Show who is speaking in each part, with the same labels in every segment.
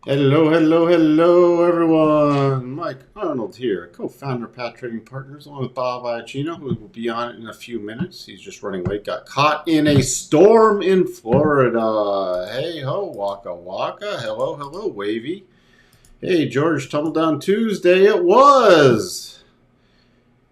Speaker 1: Hello, hello, hello, everyone. Mike Arnold here, co-founder of Pat Trading Partners, along with Bob Iacchino, who will be on in a few minutes. He's just running late. Got caught in a storm in Florida. Hey ho, Waka Waka. Hello, hello, Wavy. Hey, George, Tumbledown Tuesday it was.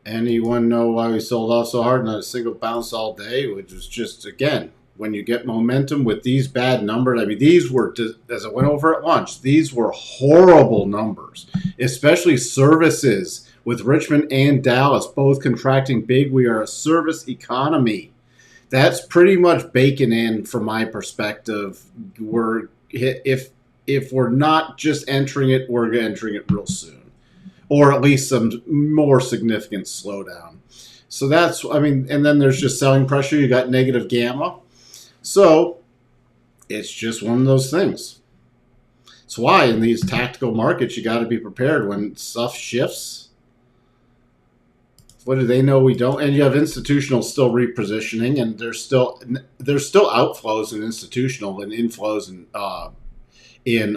Speaker 1: Anyone know why we sold off so hard, not a single bounce all day? Which was just, again, when you get momentum with these bad numbers. I mean, these were, as I went over at lunch, these were horrible numbers, especially services with Richmond and Dallas both contracting big. We are a service economy. That's pretty much baking in from my perspective. If we're not just entering it, we're entering it real soon, or at least some more significant slowdown. So that's, I mean, and then there's just selling pressure. You got negative gamma. So it's just one of those things. That's why in these tactical markets, you got to be prepared when stuff shifts. What do they know we don't? And you have institutional still repositioning, and there's still outflows in institutional and inflows in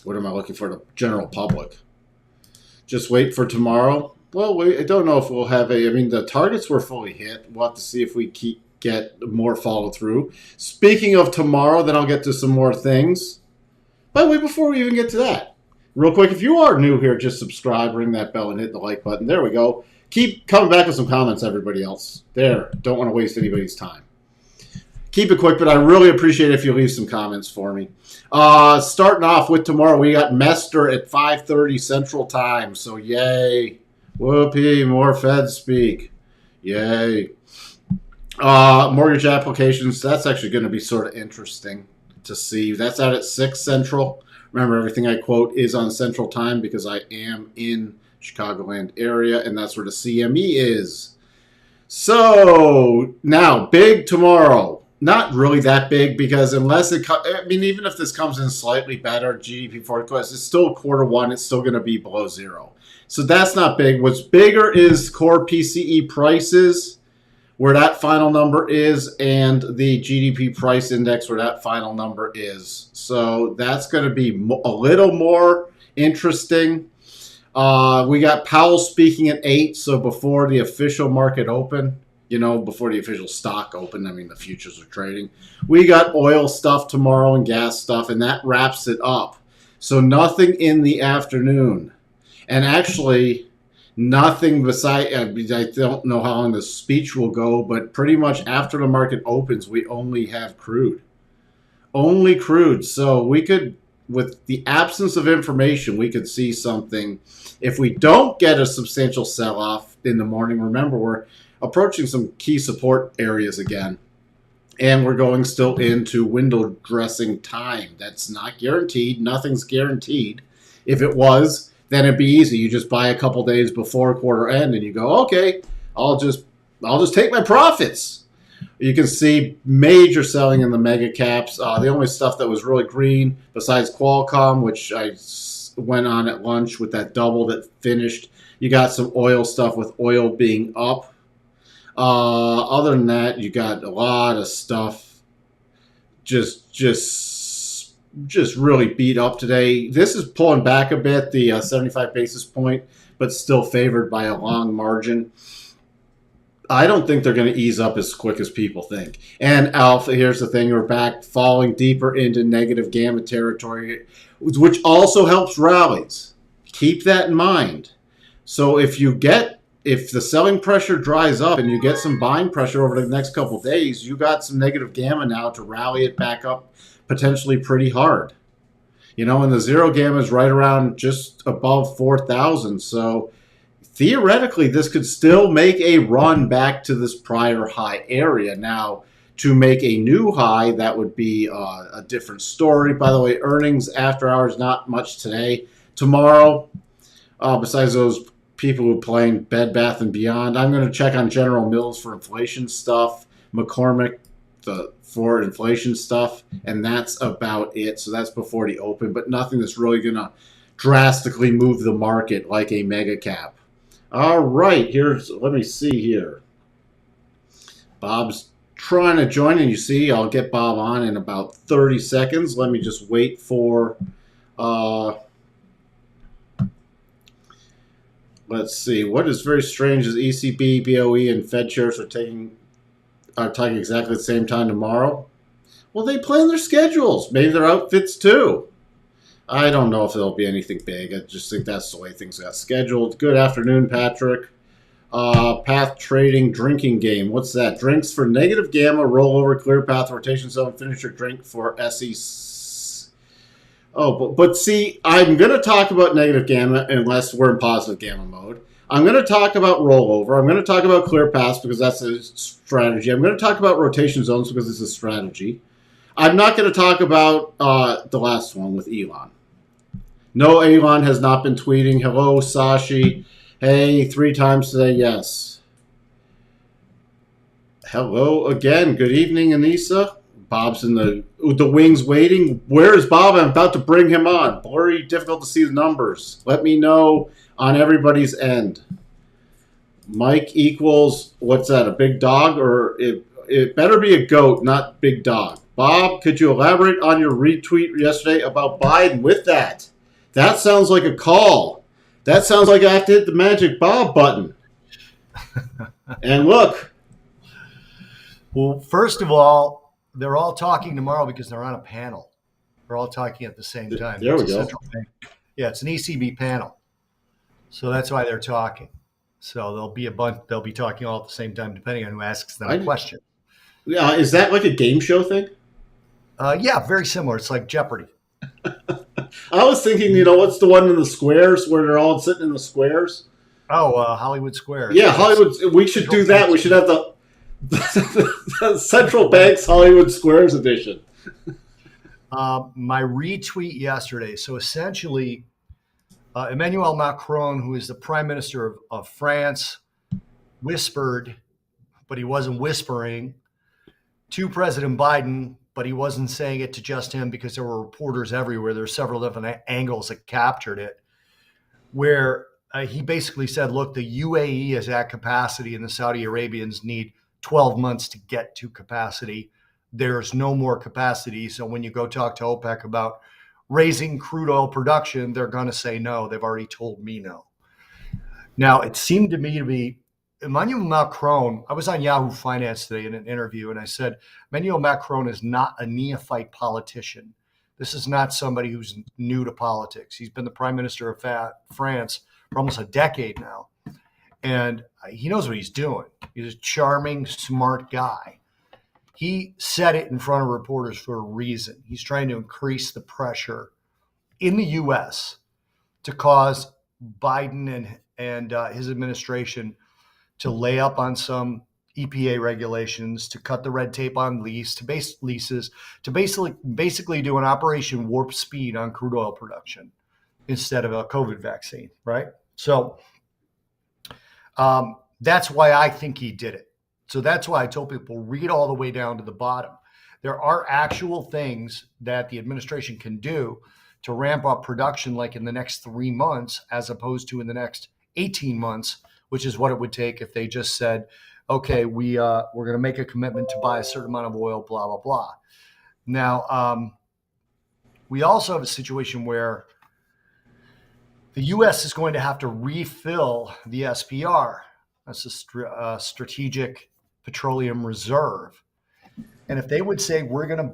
Speaker 1: what am I looking for? The general public. Just wait for tomorrow. Well, I don't know if we'll have I mean, the targets were fully hit. We'll have to see if we get more follow through. Speaking of tomorrow, then I'll get to some more things. By the way, before we even get to that, real quick, if you are new here, just subscribe, ring that bell, and hit the like button. There we go. Keep coming back with some comments, everybody else. There. Don't want to waste anybody's time. Keep it quick, but I really appreciate it if you leave some comments for me. Starting off with tomorrow, we got Mester at 5:30 Central Time. So yay. Whoopee, more Fed speak. Yay. Mortgage applications, that's actually going to be sort of interesting to see. That's out at 6 Central. Remember, everything I quote is on Central Time because I am in Chicagoland area, and that's where the CME is. So, now, big tomorrow. Not really that big because unless even if this comes in slightly better, GDP forecast, it's still quarter one. It's still going to be below zero. So that's not big. What's bigger is core PCE prices, where that final number is, and the GDP price index, where that final number is. So that's going to be a little more interesting. We got Powell speaking at 8, so before the official market open, before the official stock open, I mean the futures are trading. We got oil stuff tomorrow and gas stuff, and that wraps it up. So nothing in the afternoon. And actually, nothing beside, I don't know how long the speech will go, but pretty much after the market opens, we only have crude. Only crude. So we could, with the absence of information, we could see something. If we don't get a substantial sell-off in the morning, remember, we're approaching some key support areas again. And we're going still into window dressing time. That's not guaranteed. Nothing's guaranteed. If it was, then it'd be easy. You just buy a couple days before quarter end and you go, okay, I'll just take my profits. You can see major selling in the mega caps. The only stuff that was really green besides Qualcomm, which I went on at lunch with that double that finished, you got some oil stuff with oil being up. Other than that, you got a lot of stuff just really beat up today. This is pulling back a bit, the 75 basis point, but still favored by a long margin. I don't think they're going to ease up as quick as people think. And Alpha, here's the thing, we're back falling deeper into negative gamma territory, which also helps rallies. Keep that in mind. So if the selling pressure dries up and you get some buying pressure over the next couple of days, you got some negative gamma now to rally it back up potentially pretty hard. And the zero gamma is right around just above 4,000. So theoretically, this could still make a run back to this prior high area. Now, to make a new high, that would be a different story. By the way, earnings after hours, not much today. Tomorrow, besides those people who are playing Bed Bath & Beyond, I'm going to check on General Mills for inflation stuff, McCormick for inflation stuff, and that's about it. So that's before the open, but nothing that's really going to drastically move the market like a mega cap. All right, let me see here. Bob's trying to join, and you see, I'll get Bob on in about 30 seconds. Let me just wait for. Uh, let's see. What is very strange is ECB, BOE, and Fed chairs are talking exactly at the same time tomorrow. Well, they plan their schedules. Maybe their outfits too. I don't know if there'll be anything big. I just think that's the way things got scheduled. Good afternoon, Patrick. Path trading drinking game. What's that? Drinks for negative gamma, rollover, clear path, rotation zone, finish your drink for SEC. Oh, but see, I'm going to talk about negative gamma unless we're in positive gamma mode. I'm going to talk about rollover. I'm going to talk about clear paths because that's a strategy. I'm going to talk about rotation zones because it's a strategy. I'm not going to talk about the last one with Elon. No, Elon has not been tweeting. Hello, Sashi. Hey, 3 times today, yes. Hello again. Good evening, Anissa. Bob's in the wings waiting. Where is Bob? I'm about to bring him on. Blurry, difficult to see the numbers. Let me know on everybody's end. Mike equals, what's that, a big dog? Or it better be a goat, not big dog. Bob, could you elaborate on your retweet yesterday about Biden with that? That sounds like a call. That sounds like I have to hit the magic Bob button. And look.
Speaker 2: Well, first of all, they're all talking tomorrow because they're on a panel. They're all talking at the same time.
Speaker 1: There we go.
Speaker 2: Yeah, it's an ECB panel. So that's why they're talking. So there'll be a bunch. They'll be talking all at the same time, depending on who asks them a question.
Speaker 1: Yeah, is that like a game show thing?
Speaker 2: Yeah, very similar. It's like Jeopardy.
Speaker 1: I was thinking, what's the one in the squares where they're all sitting in the squares?
Speaker 2: Oh, Hollywood Squares.
Speaker 1: Yeah, Hollywood. We should do that. We should have the Central Bank's Hollywood Squares edition.
Speaker 2: My retweet yesterday. So essentially, Emmanuel Macron, who is the Prime Minister of France, whispered, but he wasn't whispering, to President Biden, but he wasn't saying it to just him because there were reporters everywhere. There were several different angles that captured it, where he basically said, look, the UAE is at capacity and the Saudi Arabians need 12 months to get to capacity. There's no more capacity. So when you go talk to OPEC about raising crude oil production, they're going to say no. They've already told me no. Now, it seemed to me to be Emmanuel Macron. I was on Yahoo Finance today in an interview, and I said, Emmanuel Macron is not a neophyte politician. This is not somebody who's new to politics. He's been the Prime Minister of France for almost a decade now, and he knows what he's doing. He's a charming, smart guy. He said it in front of reporters for a reason. He's trying to increase the pressure in the U.S. to cause Biden and his administration to lay up on some EPA regulations, to cut the red tape on leases, to basically do an Operation Warp Speed on crude oil production instead of a COVID vaccine, right? So that's why I think he did it. So that's why I told people, read all the way down to the bottom. There are actual things that the administration can do to ramp up production like in the next 3 months, as opposed to in the next 18 months, which is what it would take if they just said, okay, we're going to make a commitment to buy a certain amount of oil, blah, blah, blah. Now, we also have a situation where the U.S. is going to have to refill the SPR. That's a strategic petroleum reserve. And if they would say, we're going to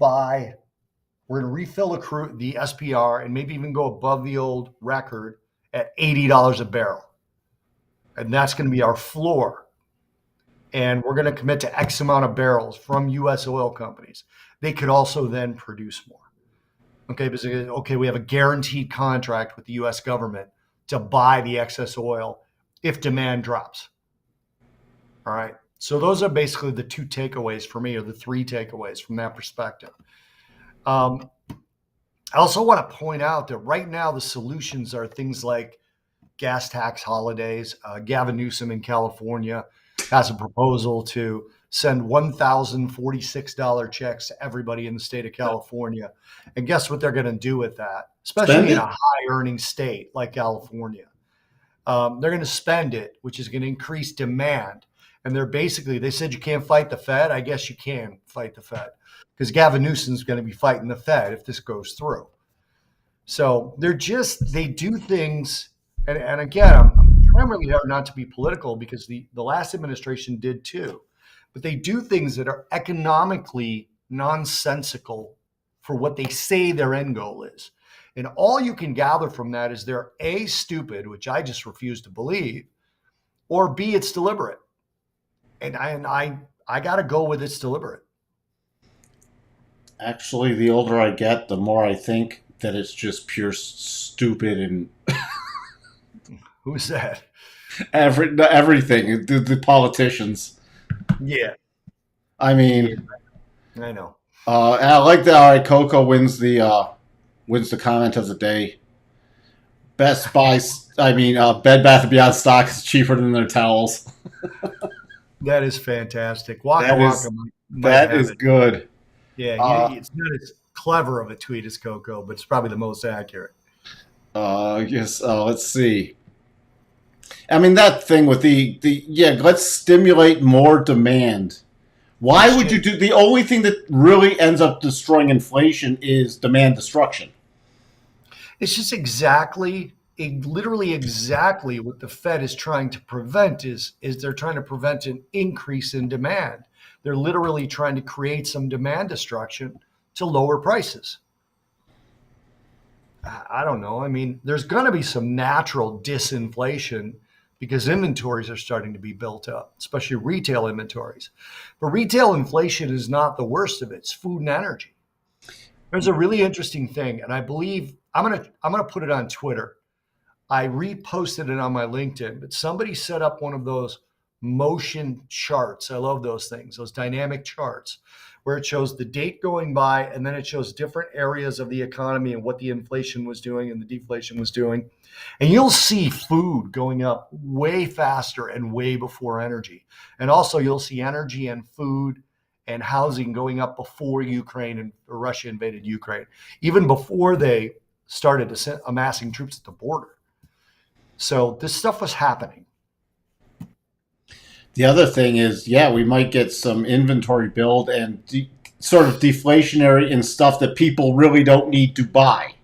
Speaker 2: refill the SPR and maybe even go above the old record at $80 a barrel. And that's going to be our floor. And we're going to commit to X amount of barrels from U.S. oil companies. They could also then produce more. Okay, we have a guaranteed contract with the U.S. government to buy the excess oil if demand drops. All right. So those are basically the 2 takeaways for me, or the 3 takeaways from that perspective. I also want to point out that right now the solutions are things like gas tax holidays. Gavin Newsom in California has a proposal to send $1,046 checks to everybody in the state of California. And guess what they're going to do with that, especially in a high earning state like California? They're going to spend it, which is going to increase demand. And they said you can't fight the Fed. I guess you can fight the Fed because Gavin Newsom's going to be fighting the Fed if this goes through. So they do things. And again, I'm trying really hard not to be political because the last administration did too. But they do things that are economically nonsensical for what they say their end goal is. And all you can gather from that is they're A, stupid, which I just refuse to believe, or B, it's deliberate. And I got to go with it's deliberate.
Speaker 1: Actually, the older I get, the more I think that it's just pure stupid and
Speaker 2: Who's that?
Speaker 1: everything. The politicians.
Speaker 2: Yeah.
Speaker 1: I mean,
Speaker 2: yeah, I know.
Speaker 1: I like that. All right, Coco wins the comment of the day. Best Buy. Bed Bath & Beyond stock is cheaper than their towels.
Speaker 2: That is fantastic. Waka
Speaker 1: That
Speaker 2: Waka.
Speaker 1: that is good.
Speaker 2: Yeah, it's not as clever of a tweet as Coco, but it's probably the most accurate.
Speaker 1: Yes. Let's see. I mean, that thing with let's stimulate more demand. Why would you do the only thing that really ends up destroying inflation is demand destruction?
Speaker 2: It's just literally exactly what the Fed is trying to prevent is they're trying to prevent an increase in demand. They're literally trying to create some demand destruction to lower prices. I don't know. I mean, there's going to be some natural disinflation because inventories are starting to be built up, especially retail inventories. But retail inflation is not the worst of it. It's food and energy. There's a really interesting thing, and I believe I'm gonna put it on Twitter. I reposted it on my LinkedIn, but somebody set up one of those motion charts. I love those things, those dynamic charts, where it shows the date going by, and then it shows different areas of the economy and what the inflation was doing and the deflation was doing. And you'll see food going up way faster and way before energy. And also you'll see energy and food and housing going up before Russia invaded Ukraine, even before they started amassing troops at the border. So this stuff was happening.
Speaker 1: The other thing is, we might get some inventory build and sort of deflationary in stuff that people really don't need to buy.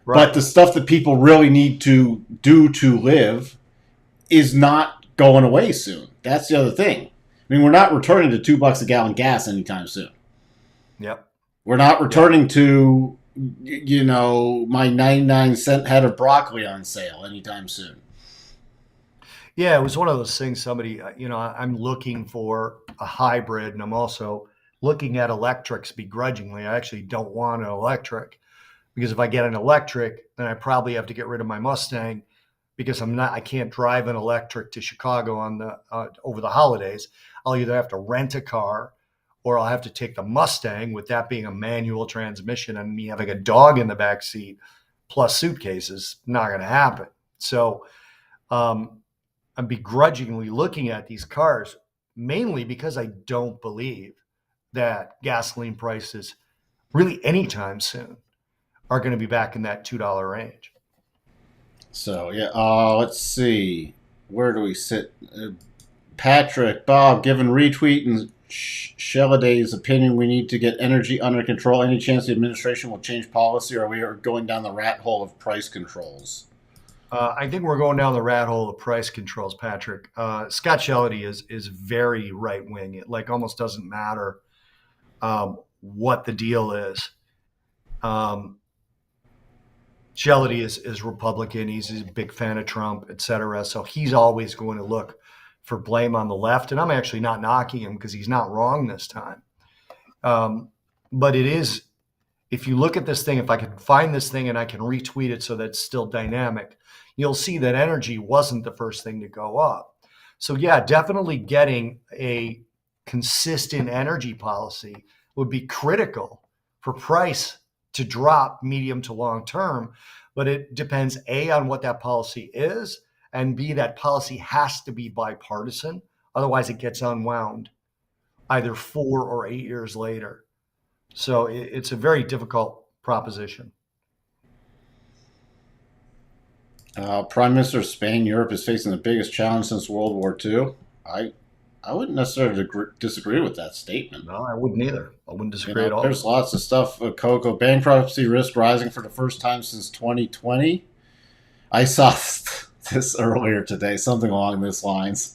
Speaker 1: Right. But the stuff that people really need to do to live is not going away soon. That's the other thing. I mean, we're not returning to $2 a gallon gas anytime soon.
Speaker 2: Yep.
Speaker 1: We're not returning to, my 99-cent head of broccoli on sale anytime soon.
Speaker 2: Yeah, it was one of those things. Somebody, I'm looking for a hybrid, and I'm also looking at electrics begrudgingly. I actually don't want an electric because if I get an electric, then I probably have to get rid of my Mustang because I can't drive an electric to Chicago over the holidays. I'll either have to rent a car or I'll have to take the Mustang, with that being a manual transmission and me having a dog in the back seat plus suitcases. Not going to happen. So I'm begrudgingly looking at these cars mainly because I don't believe that gasoline prices really anytime soon are going to be back in that $2 range.
Speaker 1: So, let's see. Where do we sit? Patrick, Bob, given retweet and Shelladay's opinion, we need to get energy under control. Any chance the administration will change policy, or we are going down the rat hole of price controls?
Speaker 2: I think we're going down the rat hole of price controls, Patrick. Scott Shellady is very right-wing. It almost doesn't matter what the deal is. Shellady is Republican. He's a big fan of Trump, et cetera. So he's always going to look for blame on the left. And I'm actually not knocking him because he's not wrong this time. But it is, if you look at this thing, if I can find this thing and I can retweet it so that's still dynamic, you'll see that energy wasn't the first thing to go up. So definitely getting a consistent energy policy would be critical for price to drop medium to long term. But it depends, A, on what that policy is, and B, that policy has to be bipartisan. Otherwise, it gets unwound either 4 or 8 years later. So it's a very difficult proposition.
Speaker 1: Prime Minister of Spain, Europe is facing the biggest challenge since World War II. I wouldn't necessarily disagree with that statement.
Speaker 2: No, I wouldn't either. I wouldn't
Speaker 1: You
Speaker 2: disagree
Speaker 1: know,
Speaker 2: at all.
Speaker 1: there's lots of stuff. Cocoa bankruptcy risk rising for the first time since 2020. I saw this earlier today, something along these lines.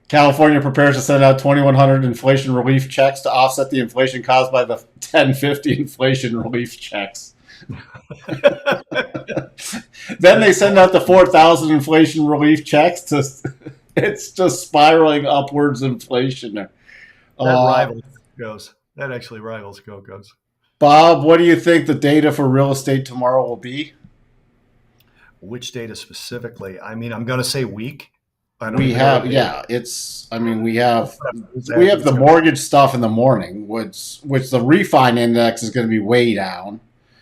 Speaker 1: California prepares to send out 2,100 inflation relief checks to offset the inflation caused by the 1050 inflation relief checks. Then they send out the 4,000 inflation relief checks. It's just spiraling upwards inflation.
Speaker 2: That rivals goes. That actually rivals Coco's.
Speaker 1: Bob, what do you think the data for real estate tomorrow will be?
Speaker 2: Which data specifically? I mean, I'm going to say weak.
Speaker 1: We have the mortgage stuff in the morning, which the refi index is going to be way down.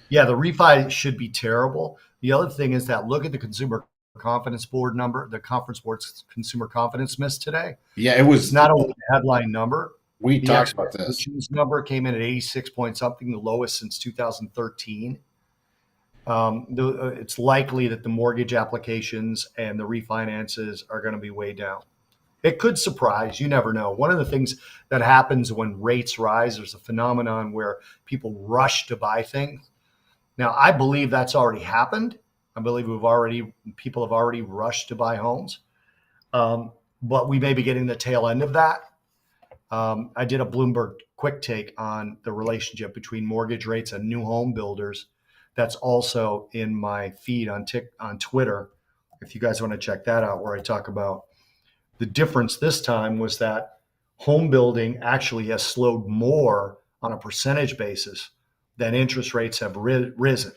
Speaker 2: Yeah, the refi should be terrible. The other thing is that look at the consumer confidence board number, the conference board's consumer confidence miss today.
Speaker 1: Yeah, it's
Speaker 2: not only the headline number.
Speaker 1: We talked about this.
Speaker 2: Number came in at 86 point something, the lowest since 2013. It's likely that the mortgage applications and the refinances are going to be way down. It could surprise. You never know. One of the things that happens when rates rise, there's a phenomenon where people rush to buy things. Now, I believe that's already happened. I believe people have already rushed to buy homes. But we may be getting the tail end of that. I did a Bloomberg quick take on the relationship between mortgage rates and new home builders. That's also in my feed on Twitter. If you guys want to check that out, where I talk about the difference this time was that home building actually has slowed more on a percentage basis than interest rates have risen.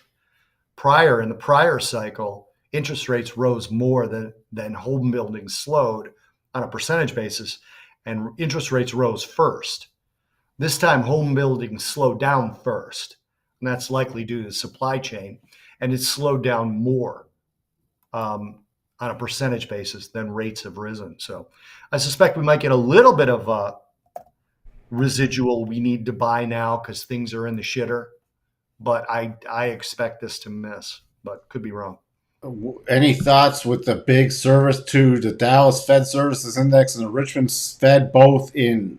Speaker 2: In the prior cycle, interest rates rose more than home building slowed on a percentage basis, and interest rates rose first. This time, home building slowed down first, and that's likely due to the supply chain, and it's slowed down more on a percentage basis than rates have risen. So I suspect we might get a little bit of a residual we need to buy now because things are in the shitter, but I expect this to miss, but could be wrong.
Speaker 1: Any thoughts with the big service to the Dallas Fed Services Index and the Richmond Fed both in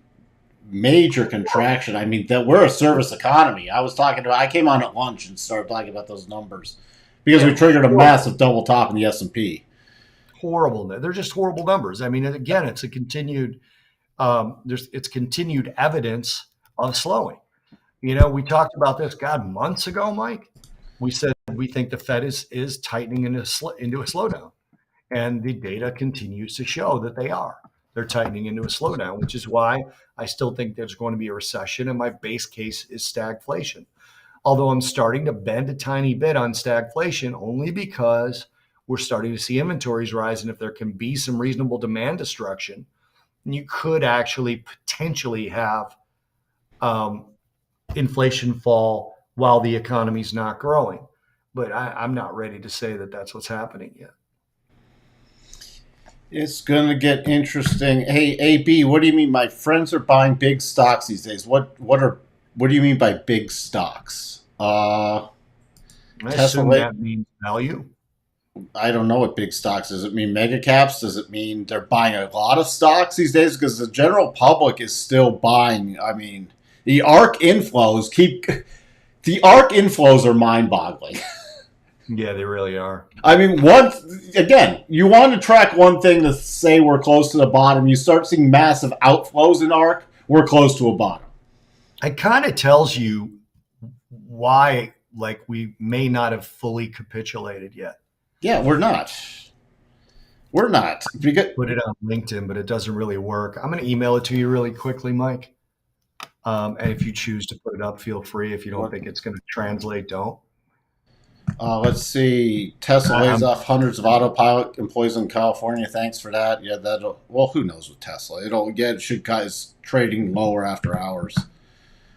Speaker 1: major contraction? I mean, that we're a service economy. I came on at lunch and started talking about those numbers because we triggered a massive double top in the S&P.
Speaker 2: Horrible. They're just horrible numbers. I mean, again, it's a continued it's continued evidence of slowing. You know, we talked about this, months ago, Mike. We said we think the Fed is tightening into a slowdown, and the data continues to show that they're tightening into a slowdown, which is why I still think there's going to be a recession, and my base case is stagflation. Although I'm starting to bend a tiny bit on stagflation only because we're starting to see inventories rise, and if there can be some reasonable demand destruction, you could actually potentially have inflation fall while the economy's not growing. But I'm not ready to say that that's what's happening yet.
Speaker 1: It's going to get interesting. Hey, AB, what do you mean? My friends are buying big stocks these days. What do you mean by big stocks?
Speaker 2: I assume that means value.
Speaker 1: I don't know what big stocks. Does it mean mega caps? Does it mean they're buying a lot of stocks these days? Because the general public is still buying. I mean, the ARK inflows are mind-boggling.
Speaker 2: Yeah, they really are.
Speaker 1: I mean, you want to track one thing to say we're close to the bottom. You start seeing massive outflows in ARK, we're close to a bottom.
Speaker 2: It kind of tells you why, we may not have fully capitulated yet.
Speaker 1: Yeah, we're not. We're not.
Speaker 2: Put it on LinkedIn, but it doesn't really work. I'm going to email it to you really quickly, Mike. And if you choose to put it up, feel free. If you don't think it's going to translate, don't.
Speaker 1: Let's see. Tesla lays off hundreds of autopilot employees in California. Thanks for that. Yeah, who knows with Tesla? It should guys trading lower after hours.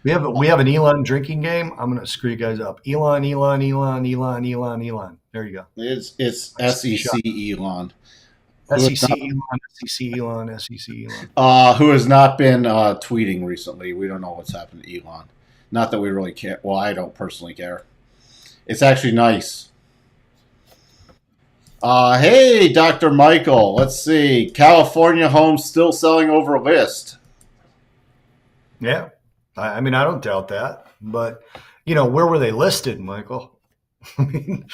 Speaker 2: We have an Elon drinking game. I'm going to screw you guys up. Elon. There you go.
Speaker 1: It's SEC Elon.
Speaker 2: SEC Elon.
Speaker 1: Who has not been tweeting recently. We don't know what's happened to Elon. Not that we really care. Well, I don't personally care. It's actually nice. Hey, Dr. Michael. Let's see. California homes still selling over list.
Speaker 2: Yeah. I mean, I don't doubt that. But, where were they listed, Michael? I mean,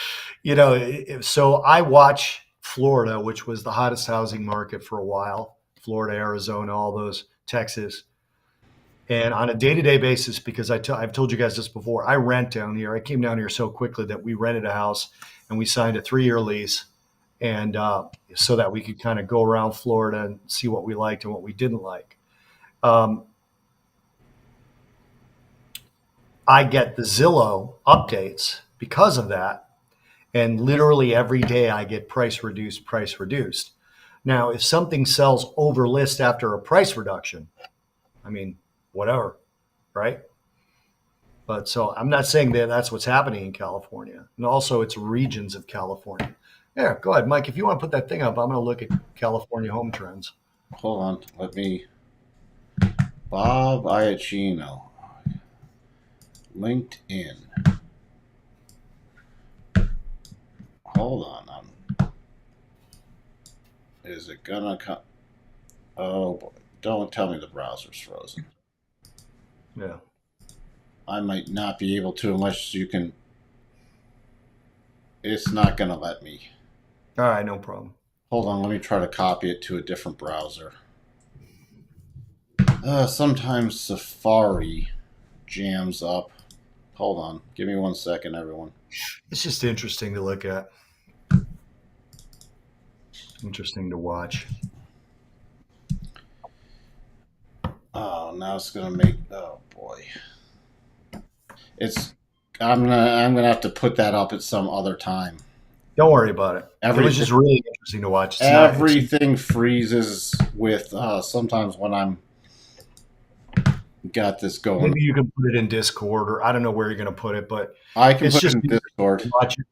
Speaker 2: so I watch Florida, which was the hottest housing market for a while. Florida, Arizona, all those, Texas. And on a day-to-day basis, because I've told you guys this before, I rent down here. I came down here so quickly that we rented a house and we signed a 3-year lease, and so that we could kind of go around Florida and see what we liked and what we didn't like. Um, I get the Zillow updates because of that, and literally every day I get price reduced, price reduced. Now, if something sells over list after a price reduction, I mean, whatever, right? But so I'm not saying that that's what's happening in California. And also it's regions of California. Yeah, go ahead, Mike. If you want to put that thing up, I'm going to look at California home trends.
Speaker 1: Hold on. Let me. Bob Iacchino. LinkedIn. Hold on. Is it gonna come? Oh boy. Don't tell me the browser's frozen.
Speaker 2: Yeah.
Speaker 1: I might not be able to unless you can. It's not gonna let me.
Speaker 2: All right, no problem.
Speaker 1: Hold on. Let me try to copy it to a different browser. Sometimes Safari jams up. Hold on. Give me 1 second, everyone.
Speaker 2: It's just interesting to look at. Interesting to watch.
Speaker 1: Oh, now it's gonna make. Oh boy. It's. I'm gonna have to put that up at some other time.
Speaker 2: Don't worry about it. It was just really interesting to watch.
Speaker 1: Everything freezes with sometimes when I'm got this going.
Speaker 2: Maybe you can put it in Discord, or I don't know where you're going to put it, but
Speaker 1: I can
Speaker 2: it's
Speaker 1: put
Speaker 2: just
Speaker 1: it in Discord.
Speaker 2: watch it.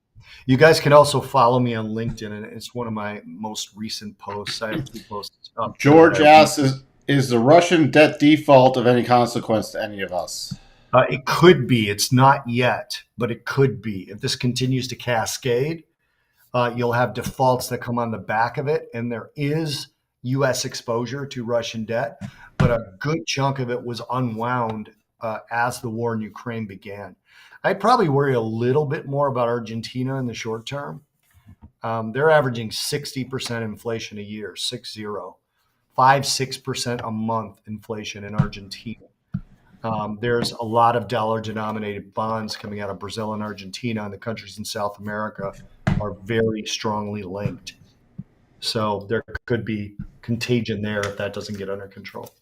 Speaker 2: You guys can also follow me on LinkedIn, and it's one of my most recent posts. I have 2 posts up.
Speaker 1: George asks, is the Russian debt default of any consequence to any of us?
Speaker 2: It could be. It's not yet, but it could be. If this continues to cascade, you'll have defaults that come on the back of it, and there is U.S. exposure to Russian debt, but a good chunk of it was unwound as the war in Ukraine began. I'd probably worry a little bit more about Argentina in the short term. They're averaging 60% inflation a year, 60, 5-6% a month inflation in Argentina. There's a lot of dollar-denominated bonds coming out of Brazil and Argentina, and the countries in South America are very strongly linked. So there could be contagion there if that doesn't get under control.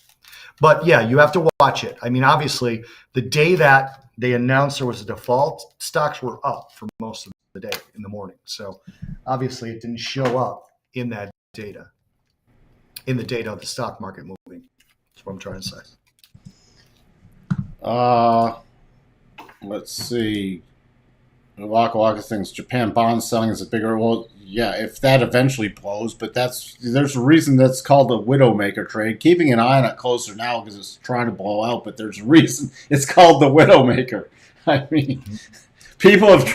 Speaker 2: But yeah, you have to watch it. I mean, obviously, the day that they announced there was a default, stocks were up for most of the day in the morning. So obviously, it didn't show up in that data, in the data of the stock market moving. That's what I'm trying to say.
Speaker 1: Let's see. Waka thinks Japan bond selling is a bigger. Well, yeah, if that eventually blows, but there's a reason that's called a widowmaker trade. Keeping an eye on it closer now because it's trying to blow out, but there's a reason it's called the widowmaker. I mean, people have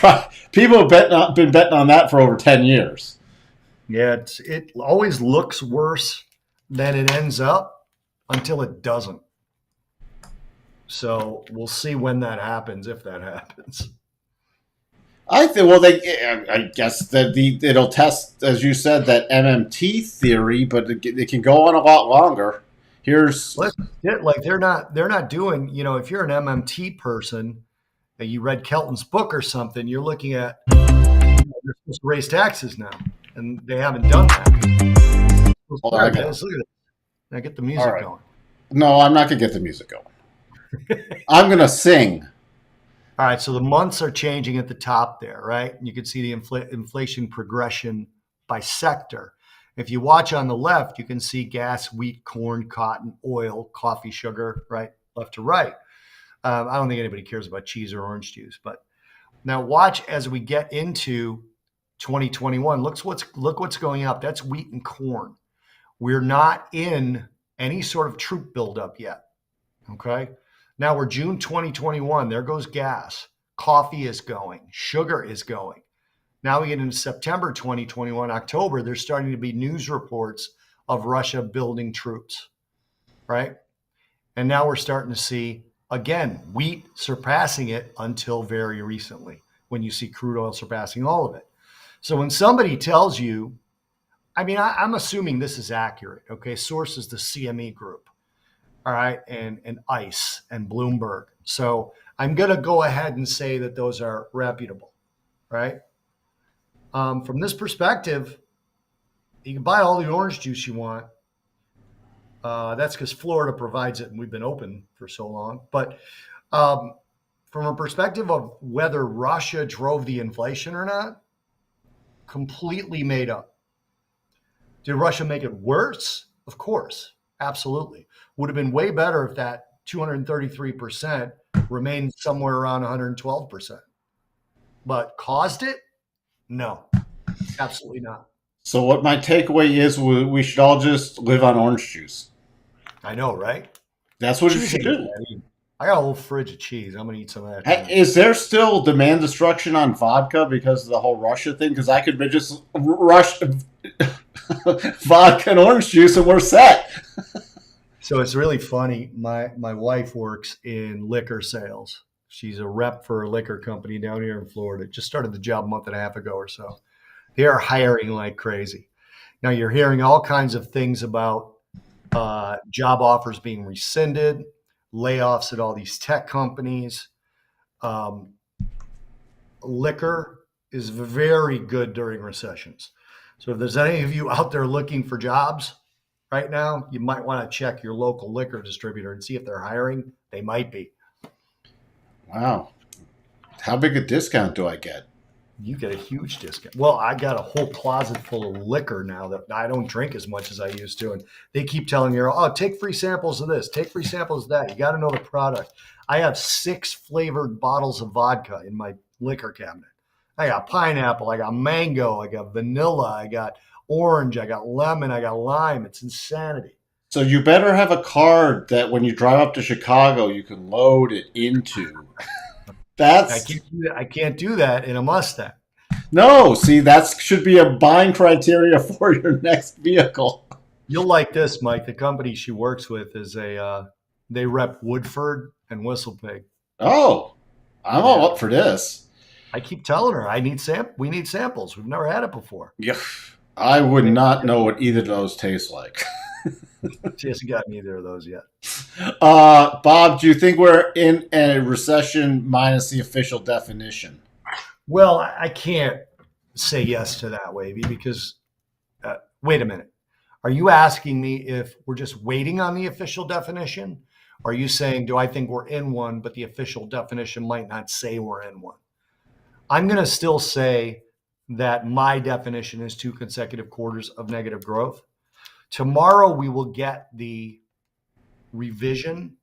Speaker 1: been betting on that for over 10 years.
Speaker 2: Yeah, it always looks worse than it ends up until it doesn't. So we'll see when that happens, if that happens.
Speaker 1: I think. Well, I guess that it'll test, as you said, that MMT theory, but it can go on a lot longer. Here's
Speaker 2: like they're not doing. If you're an MMT person, and you read Kelton's book or something, you're looking at they're supposed to raise taxes now, and they haven't done that.
Speaker 1: Hold on,
Speaker 2: look at it. Now get the music going.
Speaker 1: No, I'm not gonna get the music going. I'm gonna sing.
Speaker 2: All right, so the months are changing at the top there, right? And you can see the inflation progression by sector. If you watch on the left, you can see gas, wheat, corn, cotton, oil, coffee, sugar, right, left to right. I don't think anybody cares about cheese or orange juice, but now watch as we get into 2021. Look what's going up. That's wheat and corn. We're not in any sort of troop buildup yet. Okay. Now we're June 2021. There goes gas. Coffee is going. Sugar is going. Now we get into September 2021, October, there's starting to be news reports of Russia building troops, right? And now we're starting to see, again, wheat surpassing it until very recently, when you see crude oil surpassing all of it. So when somebody tells you, I mean, I'm assuming this is accurate. Okay, source is the CME Group, all right, and ICE and Bloomberg. So I'm going to go ahead and say that those are reputable, right? From this perspective, you can buy all the orange juice you want. That's because Florida provides it, and we've been open for so long. But from a perspective of whether Russia drove the inflation or not, completely made up. Did Russia make it worse? Of course, absolutely. Would have been way better if that 233% remained somewhere around 112%. But caused it? No, absolutely not.
Speaker 1: So what my takeaway is, we should all just live on orange juice.
Speaker 2: I know, right?
Speaker 1: That's what you
Speaker 2: Cheese
Speaker 1: should
Speaker 2: ain't
Speaker 1: do.
Speaker 2: bad. I got a whole fridge of cheese. I'm gonna eat some of that
Speaker 1: Hey,
Speaker 2: tonight.
Speaker 1: is there still demand destruction on vodka because of the whole Russia thing? Because I could just rush vodka and orange juice and we're set.
Speaker 2: So it's really funny. My wife works in liquor sales. She's a rep for a liquor company down here in Florida. Just started the job a month and a half ago or so. They are hiring like crazy. Now you're hearing all kinds of things about job offers being rescinded, layoffs at all these tech companies. Um, Liquor is very good during recessions. So if there's any of you out there looking for jobs right now, you might want to check your local liquor distributor and see if they're hiring. They might be.
Speaker 1: Wow. How big a discount do I get?
Speaker 2: You get a huge discount. Well, I got a whole closet full of liquor now that I don't drink as much as I used to. And they keep telling you, oh, take free samples of this, take free samples of that. You got to know the product. I have 6 flavored bottles of vodka in my liquor cabinet. I got pineapple, I got mango, I got vanilla, I got orange, I got lemon, I got lime. It's insanity.
Speaker 1: So you better have a card that when you drive up to Chicago, you can load it into. That's
Speaker 2: I can't do that in a Mustang.
Speaker 1: no. See, that should be a buying criteria for your next vehicle.
Speaker 2: You'll like this, Mike. The company she works with is they rep Woodford and Whistlepig.
Speaker 1: Oh, I'm all up for this.
Speaker 2: I keep telling her we need samples. We've never had it before.
Speaker 1: Yeah, I would not know what either of those taste like.
Speaker 2: She hasn't gotten either of those yet.
Speaker 1: Bob, do you think we're in a recession minus the official definition?
Speaker 2: Well, I can't say yes to that, Wavy, because wait a minute. Are you asking me if we're just waiting on the official definition? Or are you saying, do I think we're in one, but the official definition might not say we're in one? I'm going to still say that my definition is 2 consecutive quarters of negative growth. Tomorrow we will get the revision,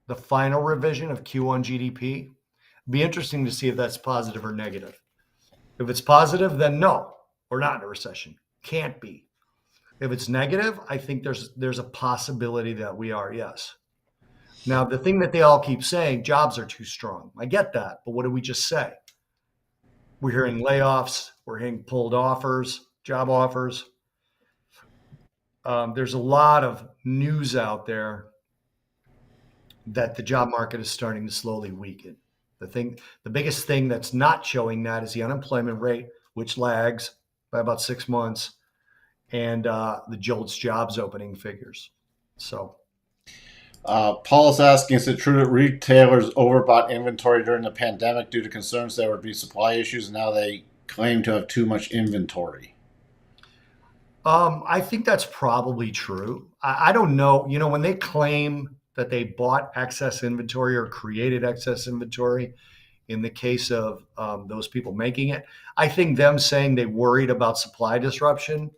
Speaker 2: the final revision of Q1 GDP. It'll be interesting to see if that's positive or negative. If it's positive, then no, we're not in a recession. Can't be. If it's negative, I think there's a possibility that we are, yes. Now, the thing that they all keep saying, jobs are too strong. I get that, but what did we just say? We're hearing layoffs. We're hearing pulled offers, job offers. There's a lot of news out there that the job market is starting to slowly weaken. The biggest thing that's not showing that is the unemployment rate, which lags by about 6 months, and the JOLTS jobs opening figures. So,
Speaker 1: Paul's asking, is it true that retailers overbought inventory during the pandemic due to concerns there would be supply issues, and now they claim to have too much inventory?
Speaker 2: I think that's probably true. I don't know. You know, when they claim that they bought excess inventory or created excess inventory, in the case of those people making it, I think them saying they worried about supply disruption,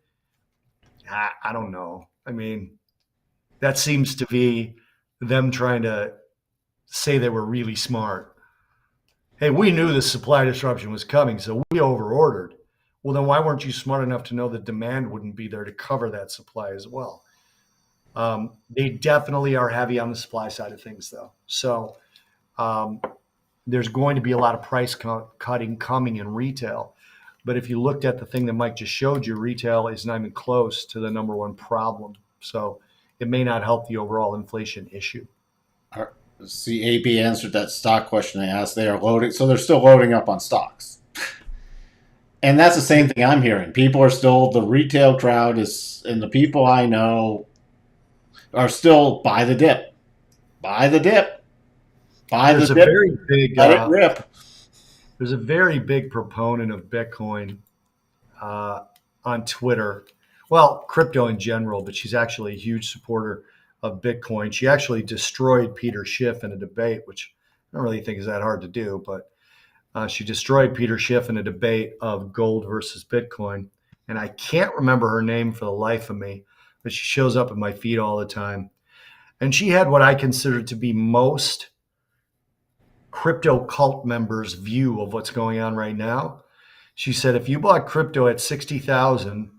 Speaker 2: I don't know. I mean, that seems to be them trying to say they were really smart. Hey, we knew the supply disruption was coming, so we overordered. Well, then why weren't you smart enough to know the demand wouldn't be there to cover that supply as well? They definitely are heavy on the supply side of things, though. So there's going to be a lot of price cutting coming in retail. But if you looked at the thing that Mike just showed you, retail is not even close to the number one problem. So it may not help the overall inflation issue.
Speaker 1: See, AB answered that stock question I asked. They are loading, so they're still loading up on stocks. And that's the same thing I'm hearing. People are still, the retail crowd is, and the people I know are still buy the dip. Buy the dip. Buy
Speaker 2: There's
Speaker 1: the
Speaker 2: a
Speaker 1: dip.
Speaker 2: very big
Speaker 1: Let it rip.
Speaker 2: there's a very big proponent of Bitcoin on Twitter. Well, crypto in general, but she's actually a huge supporter of Bitcoin. She actually destroyed Peter Schiff in a debate, which I don't really think is that hard to do, but she destroyed Peter Schiff in a debate of gold versus Bitcoin. And I can't remember her name for the life of me, but she shows up in my feed all the time. And she had what I consider to be most crypto cult members' view of what's going on right now. She said, if you bought crypto at 60,000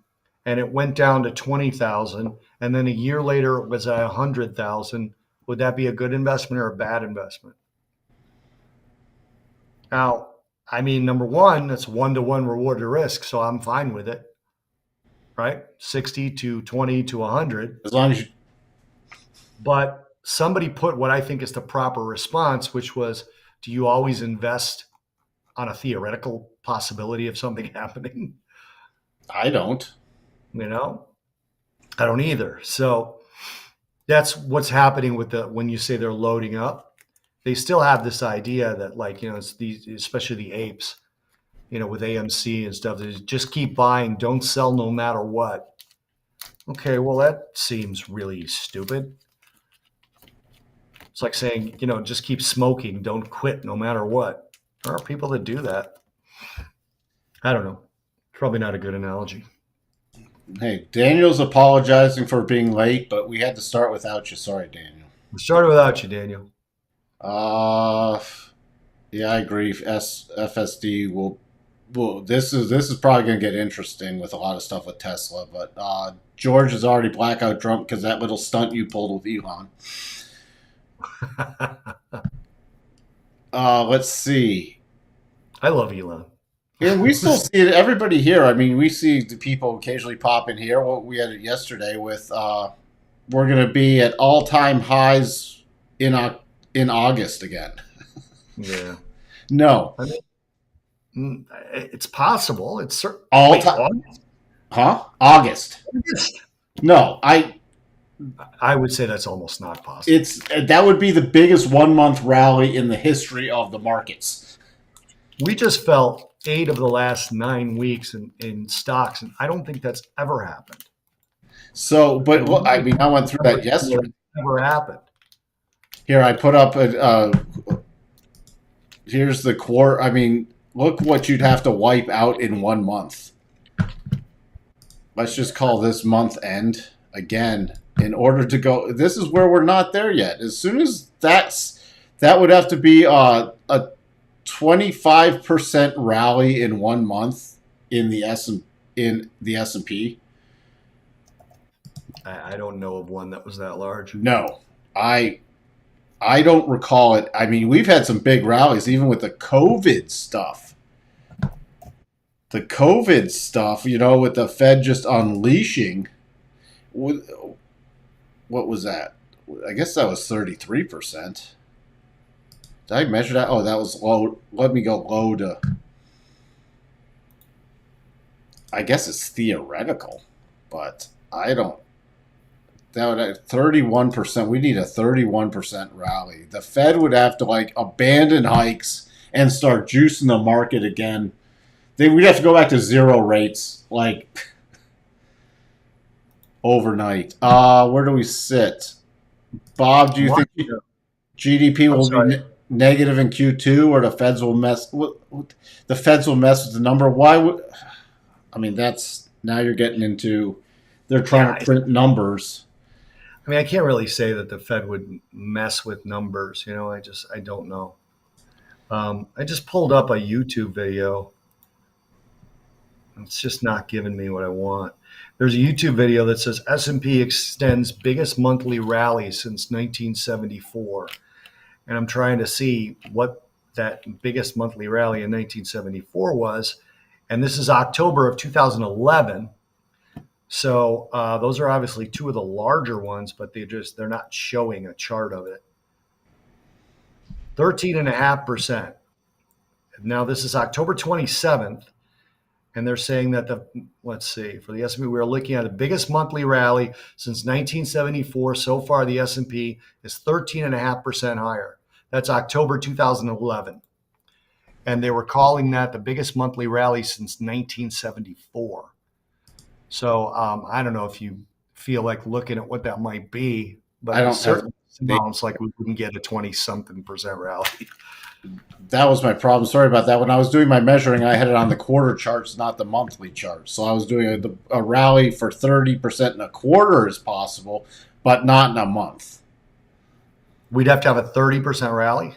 Speaker 2: and it went down to 20,000, and then a year later it was at 100,000, would that be a good investment or a bad investment? Now, I mean, number one, it's 1-to-1 reward to risk, so I'm fine with it, right? 60 to 20 to 100.
Speaker 1: As long as you.
Speaker 2: But somebody put what I think is the proper response, which was, do you always invest on a theoretical possibility of something happening?
Speaker 1: I don't.
Speaker 2: You know, I don't either. So that's what's happening with when you say they're loading up. They still have this idea that, like, it's these, especially the apes, with AMC and stuff, they just keep buying, don't sell no matter what. Okay, well, that seems really stupid. It's like saying, just keep smoking, don't quit no matter what. There are people that do that. I don't know. Probably not a good analogy.
Speaker 1: Hey, Daniel's apologizing for being late, but we had to start without you. Sorry, Daniel.
Speaker 2: We started without you, Daniel.
Speaker 1: Yeah, I agree. FSD will. Well, this is probably going to get interesting with a lot of stuff with Tesla, but George is already blackout drunk because that little stunt you pulled with Elon. Let's see.
Speaker 2: I love Elon.
Speaker 1: And we still see it. Everybody here. I mean, we see the people occasionally pop in here. What we had it yesterday with. We're going to be at all-time highs in August again.
Speaker 2: Yeah.
Speaker 1: No.
Speaker 2: I mean, it's possible. It's certain.
Speaker 1: All time. Huh? August. No,
Speaker 2: I would say that's almost not possible.
Speaker 1: That would be the biggest 1 month rally in the history of the markets.
Speaker 2: We just felt 8 of the last 9 weeks in stocks, and I don't think that's ever happened.
Speaker 1: So, but I mean, I went through that yesterday.
Speaker 2: Never happened.
Speaker 1: Here, I put up here's the core. I mean, look what you'd have to wipe out in 1 month. Let's just call this month end again in order to go. This is where we're not there yet. As soon as that would have to be a 25% rally in 1 month in the S&P.
Speaker 2: I don't know of one that was that large.
Speaker 1: No, I don't recall it. I mean, we've had some big rallies, even with the COVID stuff. The COVID stuff, with the Fed just unleashing. What was that? I guess that was 33%. Did I measure that? Oh, that was low. Let me go low to. I guess it's theoretical, but I don't. That would at 31%. We need a 31% rally. The Fed would have to abandon hikes and start juicing the market again. We'd have to go back to zero rates overnight. Where do we sit, Bob? Do you think GDP will be negative in Q2, or the Feds will mess? The Feds will mess with the number. Why would? I mean, that's now you're getting into. They're trying to print numbers.
Speaker 2: I mean, I can't really say that the Fed would mess with numbers. I don't know. I just pulled up a YouTube video. It's just not giving me what I want. There's a YouTube video that says S&P extends biggest monthly rally since 1974. And I'm trying to see what that biggest monthly rally in 1974 was. And this is October of 2011. So those are obviously two of the larger ones, but they're not showing a chart of it. 13.5%. Now this is October 27th. And they're saying that let's see, for the S&P, we're looking at the biggest monthly rally since 1974. So far, the S&P is 13.5% higher. That's October 2011. And they were calling that the biggest monthly rally since 1974. So I don't know if you feel like looking at what that might be, but it certainly sounds like we wouldn't get a 20-something% rally.
Speaker 1: That was my problem. Sorry about that. When I was doing my measuring, I had it on the quarter charts, not the monthly charts. So I was doing a rally for 30% in a quarter is possible, but not in a month.
Speaker 2: We'd have to have a 30% rally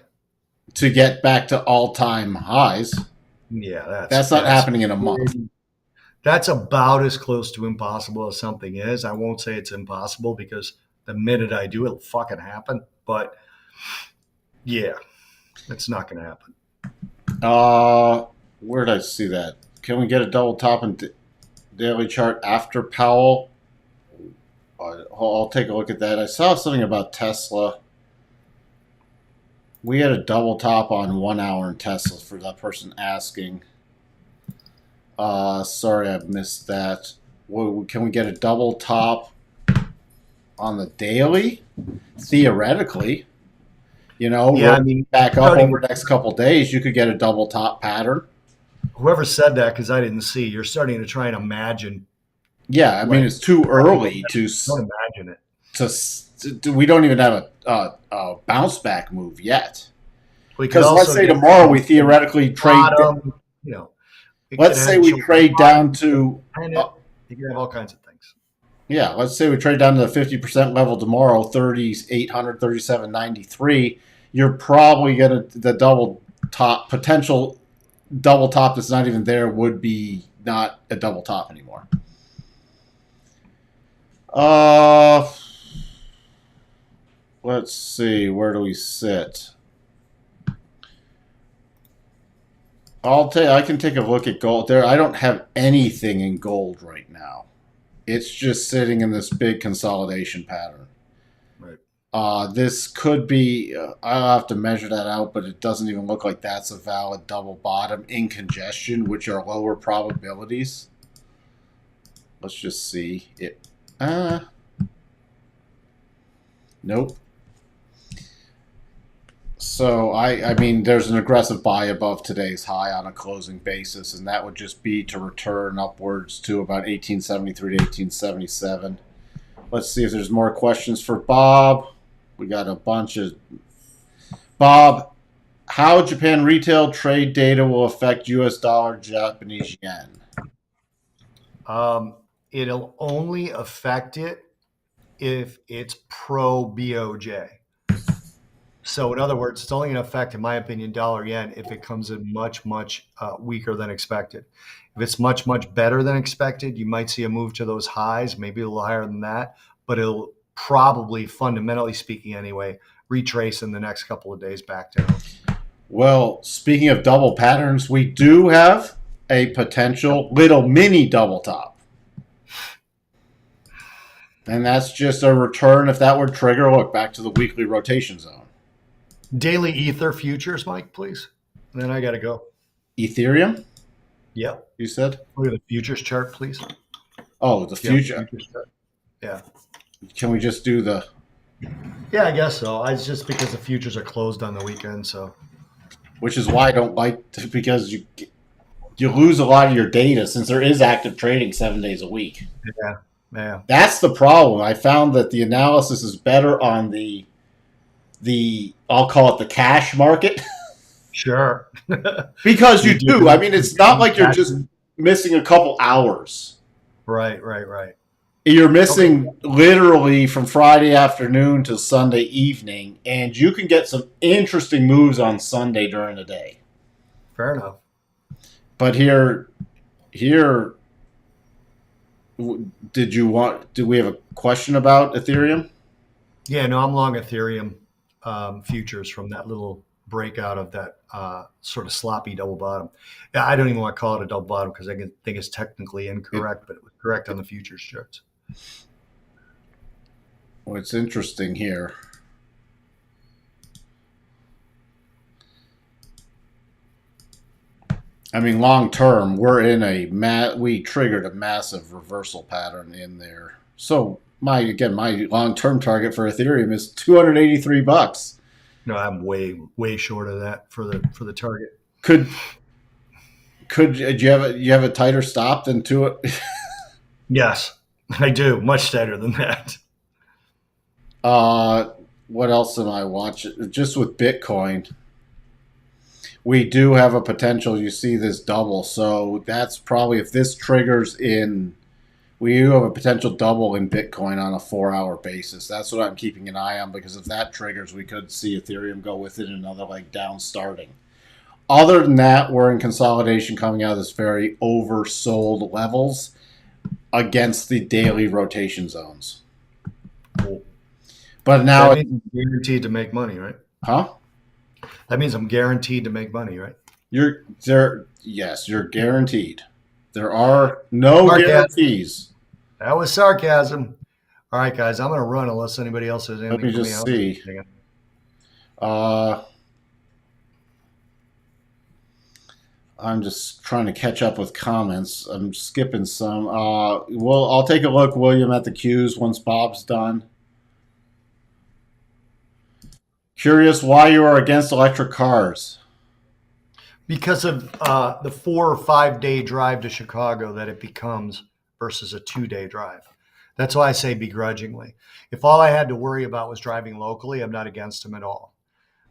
Speaker 1: to get back to all-time highs.
Speaker 2: Yeah,
Speaker 1: that's not happening in a month.
Speaker 2: That's about as close to impossible as something is. I won't say it's impossible because the minute I do, it'll fucking happen. But yeah. It's not going to happen.
Speaker 1: Where did I see that? Can we get a double top in daily chart after Powell? I'll take a look at that. I saw something about Tesla. We had a double top on 1 hour in Tesla for that person asking. Sorry, I missed that. Can we get a double top on the daily? Theoretically. Back up over the next couple of days, you could get a double top pattern.
Speaker 2: Whoever said that, because I didn't see, you're starting to try and imagine.
Speaker 1: Yeah, I mean, it's too early to
Speaker 2: imagine it.
Speaker 1: We don't even have a bounce back move yet.
Speaker 2: Because
Speaker 1: let's say tomorrow we theoretically trade. Let's say we trade down to.
Speaker 2: You can have all kinds of things.
Speaker 1: Yeah, let's say we trade down to the 50% level tomorrow, 3,800, 3,793. You're probably going to, the double top, potential double top that's not even there would be not a double top anymore. Let's see, where do we sit? I can take a look at gold. I don't have anything in gold right now. It's just sitting in this big consolidation pattern.
Speaker 2: Right.
Speaker 1: This could be, I'll have to measure that out, but it doesn't even look like that's a valid double bottom in congestion, which are lower probabilities. Let's just see it. Nope. So, I mean, there's an aggressive buy above today's high on a closing basis, and that would just be to return upwards to about 1873 to 1877. Let's see if there's more questions for Bob. We got a bunch of... Bob, how Japan retail trade data will affect U.S. dollar, Japanese yen?
Speaker 2: It'll only affect it if it's pro-BOJ. So in other words, it's only going to affect, in my opinion, dollar yen if it comes in much, much weaker than expected. If it's much, much better than expected, you might see a move to those highs, maybe a little higher than that, but it'll probably, fundamentally speaking anyway, retrace in the next couple of days back down.
Speaker 1: Well, speaking of double patterns, we do have a potential little mini double top. And that's just a return. If that were trigger, look, back to the weekly rotation zone.
Speaker 2: Daily Ether futures, Mike, please. And then I got to go.
Speaker 1: Ethereum?
Speaker 2: Yep.
Speaker 1: You said?
Speaker 2: Look at the futures chart, please.
Speaker 1: Oh, the future.
Speaker 2: Futures chart. Yeah.
Speaker 1: Can we just do the...
Speaker 2: Yeah, I guess so. It's just because the futures are closed on the weekend, so...
Speaker 1: Which is why I don't like to, because you lose a lot of your data since there is active trading 7 days a week.
Speaker 2: Yeah.
Speaker 1: That's the problem. I found that the analysis is better on the I'll call it the cash market.
Speaker 2: Sure.
Speaker 1: Because you do. I mean, it's not like you're just missing a couple hours.
Speaker 2: Right.
Speaker 1: You're missing literally from Friday afternoon to Sunday evening, and you can get some interesting moves on Sunday during the day.
Speaker 2: Fair enough.
Speaker 1: But here, do we have a question about Ethereum?
Speaker 2: Yeah, no, I'm long Ethereum futures from that little breakout of that sort of sloppy double bottom. Yeah, I don't even want to call it a double bottom because I think it's technically incorrect, but it was correct on the futures charts.
Speaker 1: What's interesting here, I mean, long term, we're in we triggered a massive reversal pattern in there. So my long term target for Ethereum is $283.
Speaker 2: No, I'm way short of that for the target.
Speaker 1: Could you have a tighter stop than two?
Speaker 2: Yes, I do. Much tighter than that.
Speaker 1: What else am I watching? Just with Bitcoin, we do have a potential. You see this double, so that's probably if this triggers in. We do have a potential double in Bitcoin on a 4-hour basis. That's what I'm keeping an eye on because if that triggers, we could see Ethereum go with it another leg down starting. Other than that, we're in consolidation coming out of this very oversold levels against the daily rotation zones.
Speaker 2: Cool.
Speaker 1: But now
Speaker 2: that means I'm guaranteed to make money, right?
Speaker 1: Huh?
Speaker 2: That means I'm guaranteed to make money, right?
Speaker 1: You're guaranteed. There are no guarantees.
Speaker 2: That was sarcasm. All right, guys, I'm going to run unless anybody else has anything.
Speaker 1: Let me just see. I'm just trying to catch up with comments. I'm skipping some. I'll take a look, William, at the queues once Bob's done. Curious why you are against electric cars.
Speaker 2: Because of the 4 or 5 day drive to Chicago that it becomes versus a 2-day drive. That's why I say begrudgingly. If all I had to worry about was driving locally, I'm not against them at all.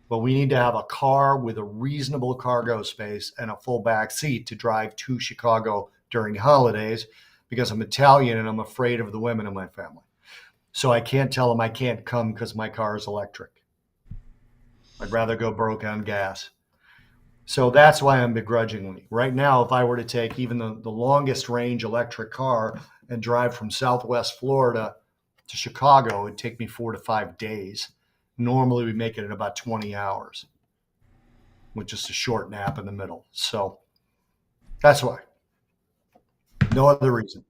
Speaker 2: But we need to have a car with a reasonable cargo space and a full back seat to drive to Chicago during holidays because I'm Italian and I'm afraid of the women in my family. So I can't tell them I can't come because my car is electric. I'd rather go broke on gas. So that's why I'm begrudgingly. Right now, if I were to take even the longest range electric car and drive from Southwest Florida to Chicago, it'd take me 4 to 5 days. Normally, we make it in about 20 hours with just a short nap in the middle. So that's why. No other reason.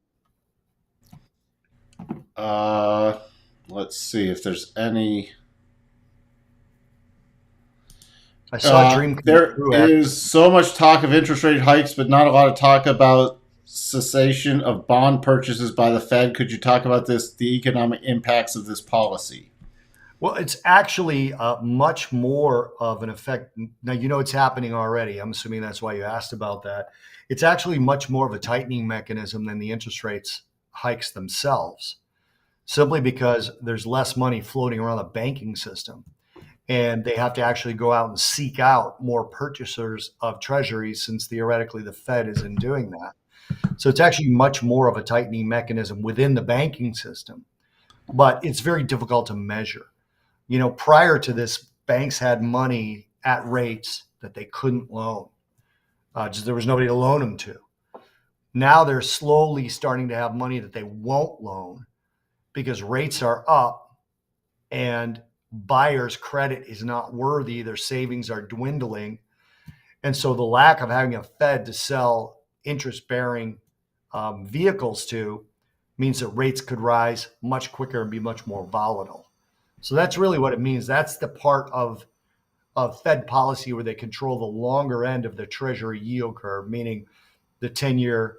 Speaker 1: Let's see if there's any.
Speaker 2: I saw a dream.
Speaker 1: There is so much talk of interest rate hikes, but not a lot of talk about cessation of bond purchases by the Fed. Could you talk about the economic impacts of this policy?
Speaker 2: Well, it's actually much more of an effect. Now, it's happening already. I'm assuming that's why you asked about that. It's actually much more of a tightening mechanism than the interest rates hikes themselves, simply because there's less money floating around the banking system. And they have to actually go out and seek out more purchasers of treasuries since theoretically the Fed isn't doing that. So it's actually much more of a tightening mechanism within the banking system, but it's very difficult to measure. Prior to this, banks had money at rates that they couldn't loan. Just there was nobody to loan them to. Now they're slowly starting to have money that they won't loan because rates are up and buyers' credit is not worthy. Their savings are dwindling. And so the lack of having a Fed to sell interest-bearing vehicles to means that rates could rise much quicker and be much more volatile. So that's really what it means. That's the part of Fed policy where they control the longer end of the Treasury yield curve, meaning the 10-year,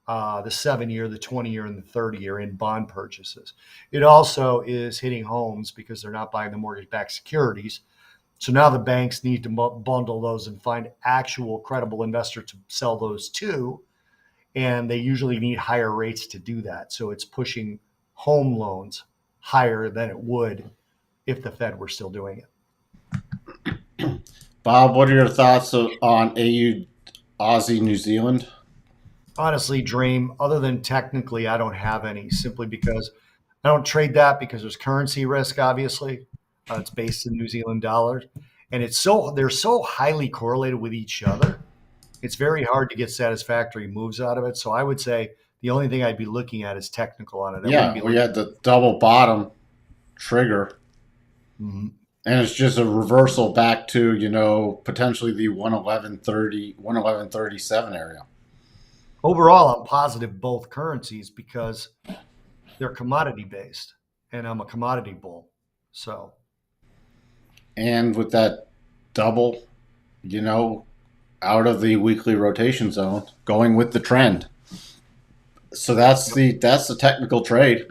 Speaker 2: the 7-year, the 20-year, and the 30-year in bond purchases. It also is hitting homes because they're not buying the mortgage-backed securities. So now the banks need to bundle those and find actual credible investors to sell those to. And they usually need higher rates to do that. So it's pushing home loans higher than it would if the Fed were still doing it.
Speaker 1: Bob, what are your thoughts on AU, Aussie, New Zealand?
Speaker 2: Honestly, Dream, other than technically, I don't have any, simply because I don't trade that because there's currency risk, obviously. It's based in New Zealand dollars. And they're so highly correlated with each other. It's very hard to get satisfactory moves out of it. So I would say the only thing I'd be looking at is technical on it.
Speaker 1: We had the double bottom trigger.
Speaker 2: Mm-hmm.
Speaker 1: And it's just a reversal back to, potentially the 111.37 area.
Speaker 2: Overall, I'm positive both currencies because they're commodity based, and I'm a commodity bull. So,
Speaker 1: and with that double, out of the weekly rotation zone, going with the trend. So that's the technical trade.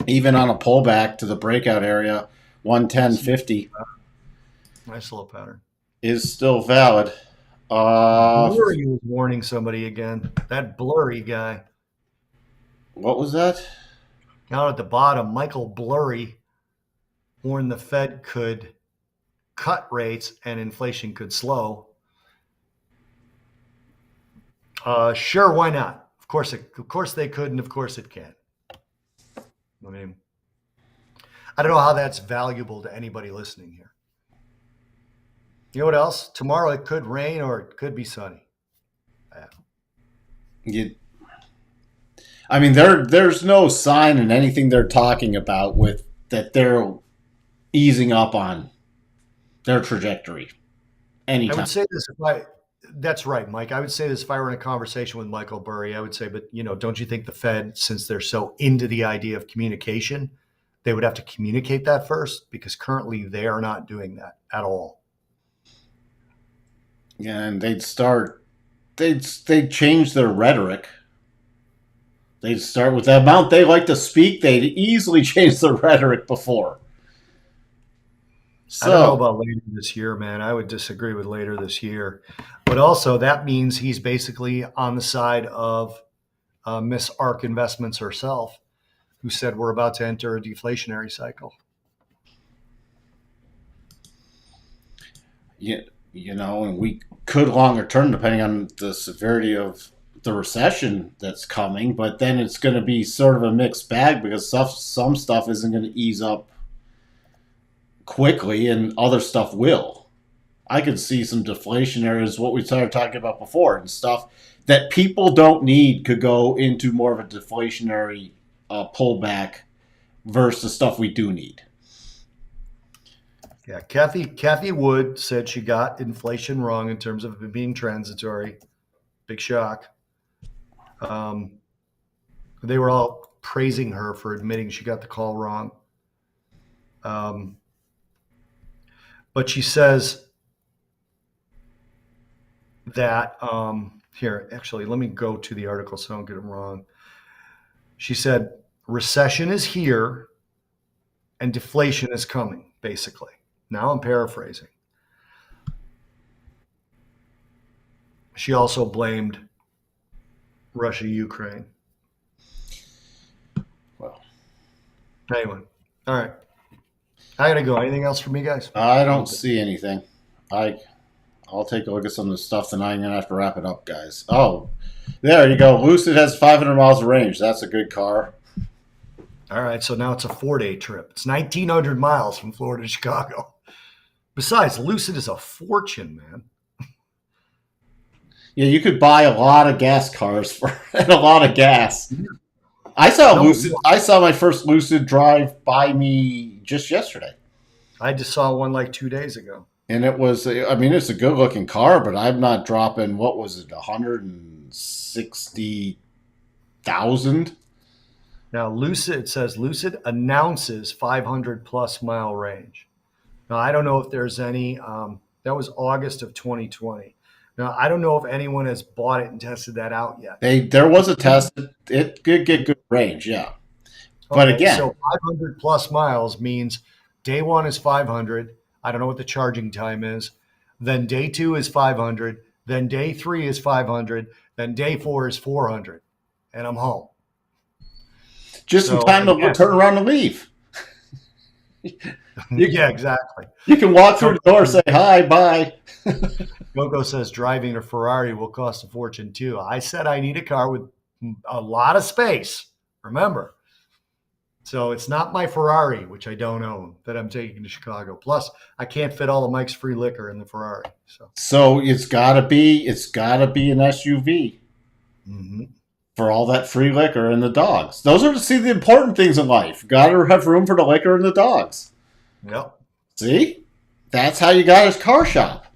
Speaker 1: Even on a pullback to the breakout area, 110.50.
Speaker 2: Nice little pattern.
Speaker 1: Is still valid.
Speaker 2: Blurry was warning somebody again. That blurry guy.
Speaker 1: What was that?
Speaker 2: Down at the bottom, Michael Blurry warned the Fed could cut rates and inflation could slow. Sure, why not? Of course they could, and of course it can. I mean, I don't know how that's valuable to anybody listening here. You know what else? Tomorrow it could rain or it could be sunny.
Speaker 1: There's no sign in anything they're talking about with that they're easing up on their trajectory anytime.
Speaker 2: I would say this that's right, Mike. I would say this if I were in a conversation with Michael Burry. I would say, but don't you think the Fed, since they're so into the idea of communication, they would have to communicate that first? Because currently they are not doing that at all.
Speaker 1: Yeah, and they'd change their rhetoric. They'd start with the amount they like to speak. They'd easily change their rhetoric before.
Speaker 2: So, I don't know about later this year, man. I would disagree with later this year. But also that means he's basically on the side of Miss ARK Investments herself, who said we're about to enter a deflationary cycle.
Speaker 1: Yeah, and we could longer term, depending on the severity of the recession that's coming. But then it's going to be sort of a mixed bag because some stuff isn't going to ease up quickly and other stuff will. I could see some deflationary, is what we started talking about before, and stuff that people don't need could go into more of a deflationary pullback versus the stuff we do need.
Speaker 2: Yeah, Kathy Wood said she got inflation wrong in terms of it being transitory. Big shock. They were all praising her for admitting she got the call wrong. But she says that here, actually, let me go to the article so I don't get it wrong. She said, recession is here and deflation is coming, basically. Now I'm paraphrasing. She also blamed Russia, Ukraine.
Speaker 1: Well,
Speaker 2: anyway, all right. I gotta go. Anything else from you guys?
Speaker 1: I don't see anything. I'll take a look at some of the stuff, then I'm gonna have to wrap it up, guys. Oh, there you go. Lucid has 500 miles of range. That's a good car.
Speaker 2: All right, so now it's a 4-day trip. It's 1,900 miles from Florida to Chicago. Besides, Lucid is a fortune, man.
Speaker 1: Yeah, you could buy a lot of gas cars for a lot of gas. I saw Lucid. I saw my first Lucid drive by me just yesterday.
Speaker 2: I just saw one like 2 days ago.
Speaker 1: And it was, it's a good looking car, but I'm not dropping, what was it, 160,000?
Speaker 2: Now, it says Lucid announces 500 plus mile range. Now, I don't know if there's any, that was August of 2020. Now, I don't know if anyone has bought it and tested that out yet.
Speaker 1: There was a test. It did get good range, yeah. But again.
Speaker 2: So 500 plus miles means day one is 500. I don't know what the charging time is. Then day 2 is 500. Then day 3 is 500. Then day 4 is 400. And I'm home.
Speaker 1: Just in time to turn around and leave.
Speaker 2: Yeah, exactly.
Speaker 1: You can walk through the door, say hi, bye.
Speaker 2: Gogo says driving a Ferrari will cost a fortune too. I said I need a car with a lot of space. Remember. So it's not my Ferrari, which I don't own, that I'm taking to Chicago. Plus, I can't fit all of Mike's free liquor in the Ferrari.
Speaker 1: So it's gotta be an SUV.
Speaker 2: Mm-hmm.
Speaker 1: For all that free liquor and the dogs. Those are the important things in life. Got to have room for the liquor and the dogs.
Speaker 2: Yep.
Speaker 1: See? That's how you got his car shop.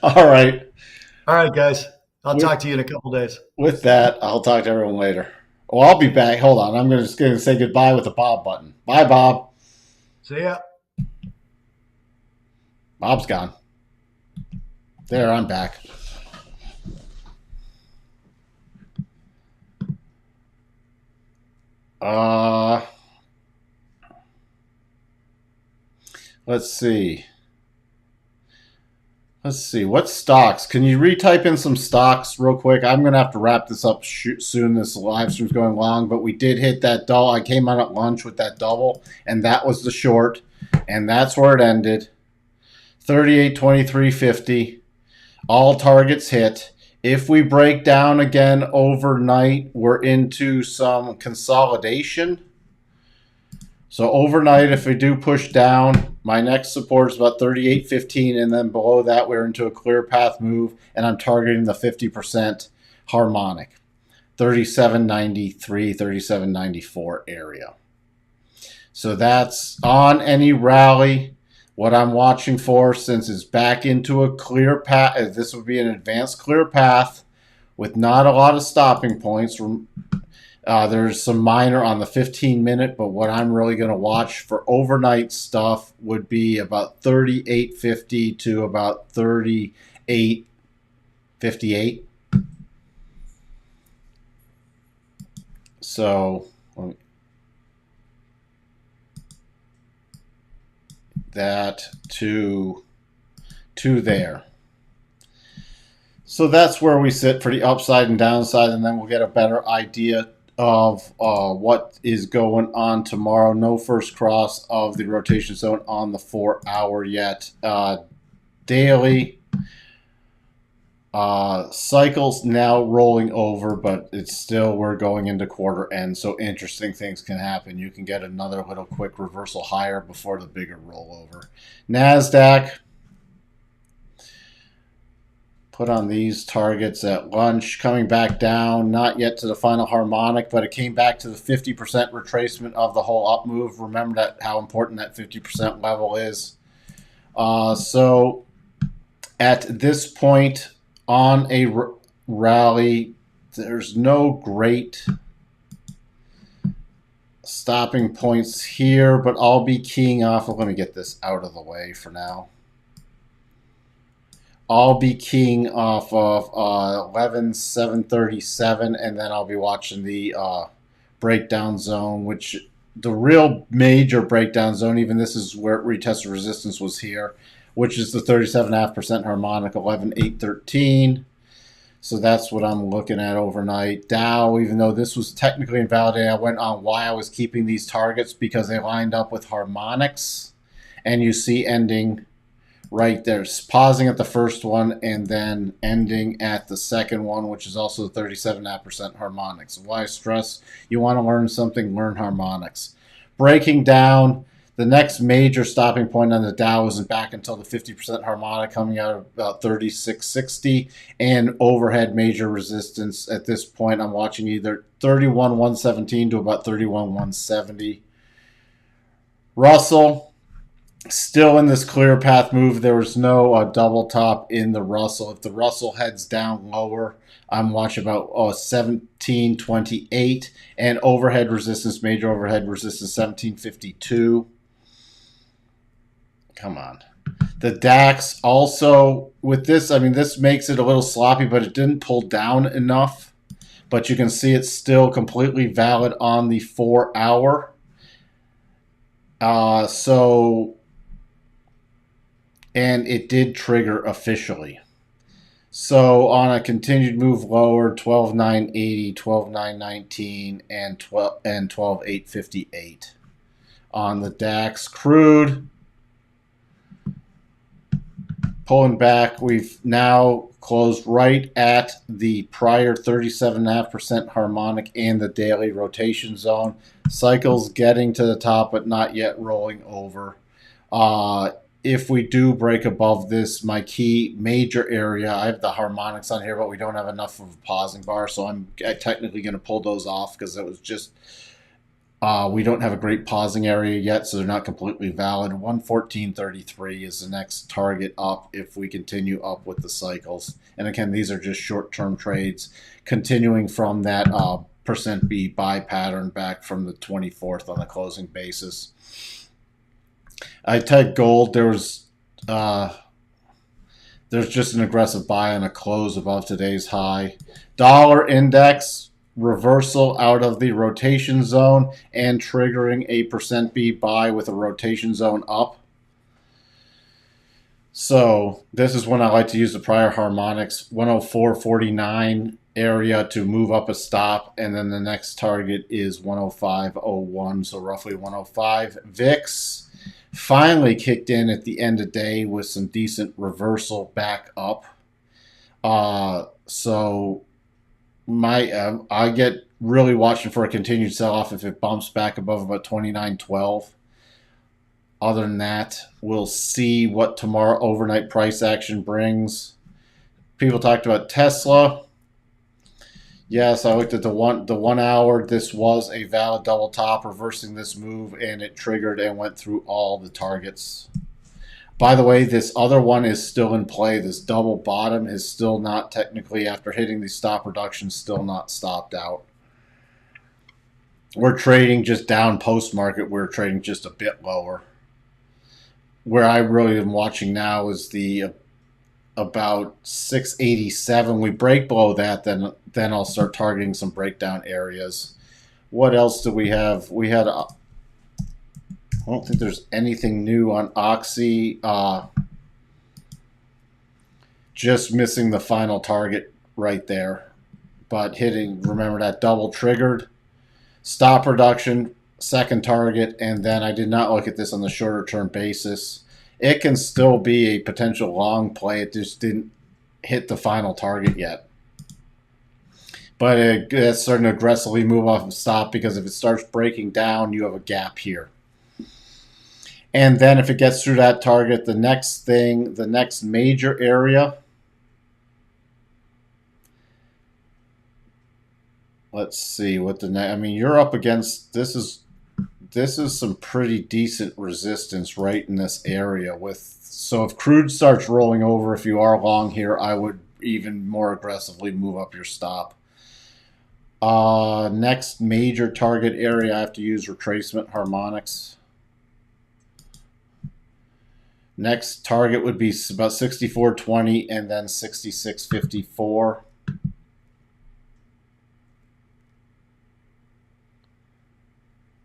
Speaker 1: All right.
Speaker 2: All right, guys. I'll talk to you in a couple days.
Speaker 1: With that, I'll talk to everyone later. Well, I'll be back. Hold on. I'm just going to say goodbye with the Bob button. Bye, Bob.
Speaker 2: See ya.
Speaker 1: Bob's gone. There, I'm back. Let's see. What stocks? Can you retype in some stocks real quick? I'm going to have to wrap this up soon. This live stream's going long, but we did hit that double. I came out at lunch with that double, and that was the short, and that's where it ended. 38.23.50. All targets hit. If we break down again overnight, we're into some consolidation. So overnight, if we do push down, my next support is about 38.15, and then below that, we're into a clear path move, and I'm targeting the 50% harmonic, 37.93, 37.94 area. So that's on any rally. What I'm watching for, since it's back into a clear path, this would be an advanced clear path with not a lot of stopping points. There's some minor on the 15-minute, but what I'm really going to watch for overnight stuff would be about 38.50 to about 38.58. So that to there. So that's where we sit for the upside and downside, and then we'll get a better idea of what is going on tomorrow. No first cross of the rotation zone on the 4 hour yet. Daily cycles now rolling over, but it's still, we're going into quarter end, so interesting things can happen. You can get another little quick reversal higher before the bigger rollover. NASDAQ put on these targets at lunch, coming back down, not yet to the final harmonic, but it came back to the 50% retracement of the whole up move. Remember that, how important that 50% level is. So at this point on a rally, there's no great stopping points here, but I'll be keying off. Let me get this out of the way for now. I'll be keying off of 11,737, and then I'll be watching the breakdown zone, which the real major breakdown zone, even this is where it retested resistance, was here, which is the 37.5% harmonic, 11,813. So that's what I'm looking at overnight. Dow, even though this was technically invalidated, I went on why I was keeping these targets, because they lined up with harmonics, and you see ending right there, pausing at the first one and then ending at the second one, which is also the 37.5% harmonics. Why stress? You want to learn something, learn harmonics. Breaking down, the next major stopping point on the Dow isn't back until the 50% harmonic, coming out of about 3660, and overhead major resistance at this point. I'm watching either 31,117 to about 31,170. Russell, still in this clear path move. There was no double top in the Russell. If the Russell heads down lower, I'm watching about 1728, and overhead resistance, major overhead resistance, 1752. Come on. The DAX also, with this, I mean, this makes it a little sloppy, but it didn't pull down enough. But you can see it's still completely valid on the 4 hour. And it did trigger officially. So on a continued move lower, 12,980, 12,919, and 12,858 on the DAX. Crude pulling back. We've now closed right at the prior 37.5% harmonic and the daily rotation zone. Cycles getting to the top, but not yet rolling over. If we do break above this, my key major area, I have the harmonics on here, but we don't have enough of a pausing bar, so I'm technically going to pull those off, because it was just We don't have a great pausing area yet, so they're not completely valid. 114.33 is the next target up if we continue up with the cycles. And again, these are just short-term trades, continuing from that percent B buy pattern back from the 24th on the closing basis. I tagged gold. There's just an aggressive buy on a close above today's high. Dollar index reversal out of the rotation zone and triggering a percent B buy with a rotation zone up. So this is when I like to use the prior harmonics, 104.49 area to move up a stop, and then the next target is 105.01, so roughly 105. VIX finally kicked in at the end of day with some decent reversal back up. So I get really watching for a continued sell-off if it bumps back above about 29.12. Other than that, we'll see what tomorrow overnight price action brings. People talked about Tesla. Yes, I looked at the 1 hour. This was a valid double top, reversing this move, and it triggered and went through all the targets. By the way, this other one is still in play. This double bottom is still not technically, after hitting the stop reduction, still not stopped out. We're trading just down post-market. We're trading just a bit lower. Where I really am watching now is the about 687. We break below that, then I'll start targeting some breakdown areas. What else do we have? We had I don't think there's anything new on Oxy. Just missing the final target right there. But hitting, remember that double triggered. Stop reduction, second target, and then I did not look at this on the shorter term basis. It can still be a potential long play. It just didn't hit the final target yet. But it's starting to aggressively move off and stop, because if it starts breaking down, you have a gap here. And then if it gets through that target, the next major area, let's see what I mean, you're up against, this is some pretty decent resistance right in this area. So if crude starts rolling over, if you are long here, I would even more aggressively move up your stop. Next major target area, I have to use retracement harmonics. Next target would be about 64.20 and then 66.54.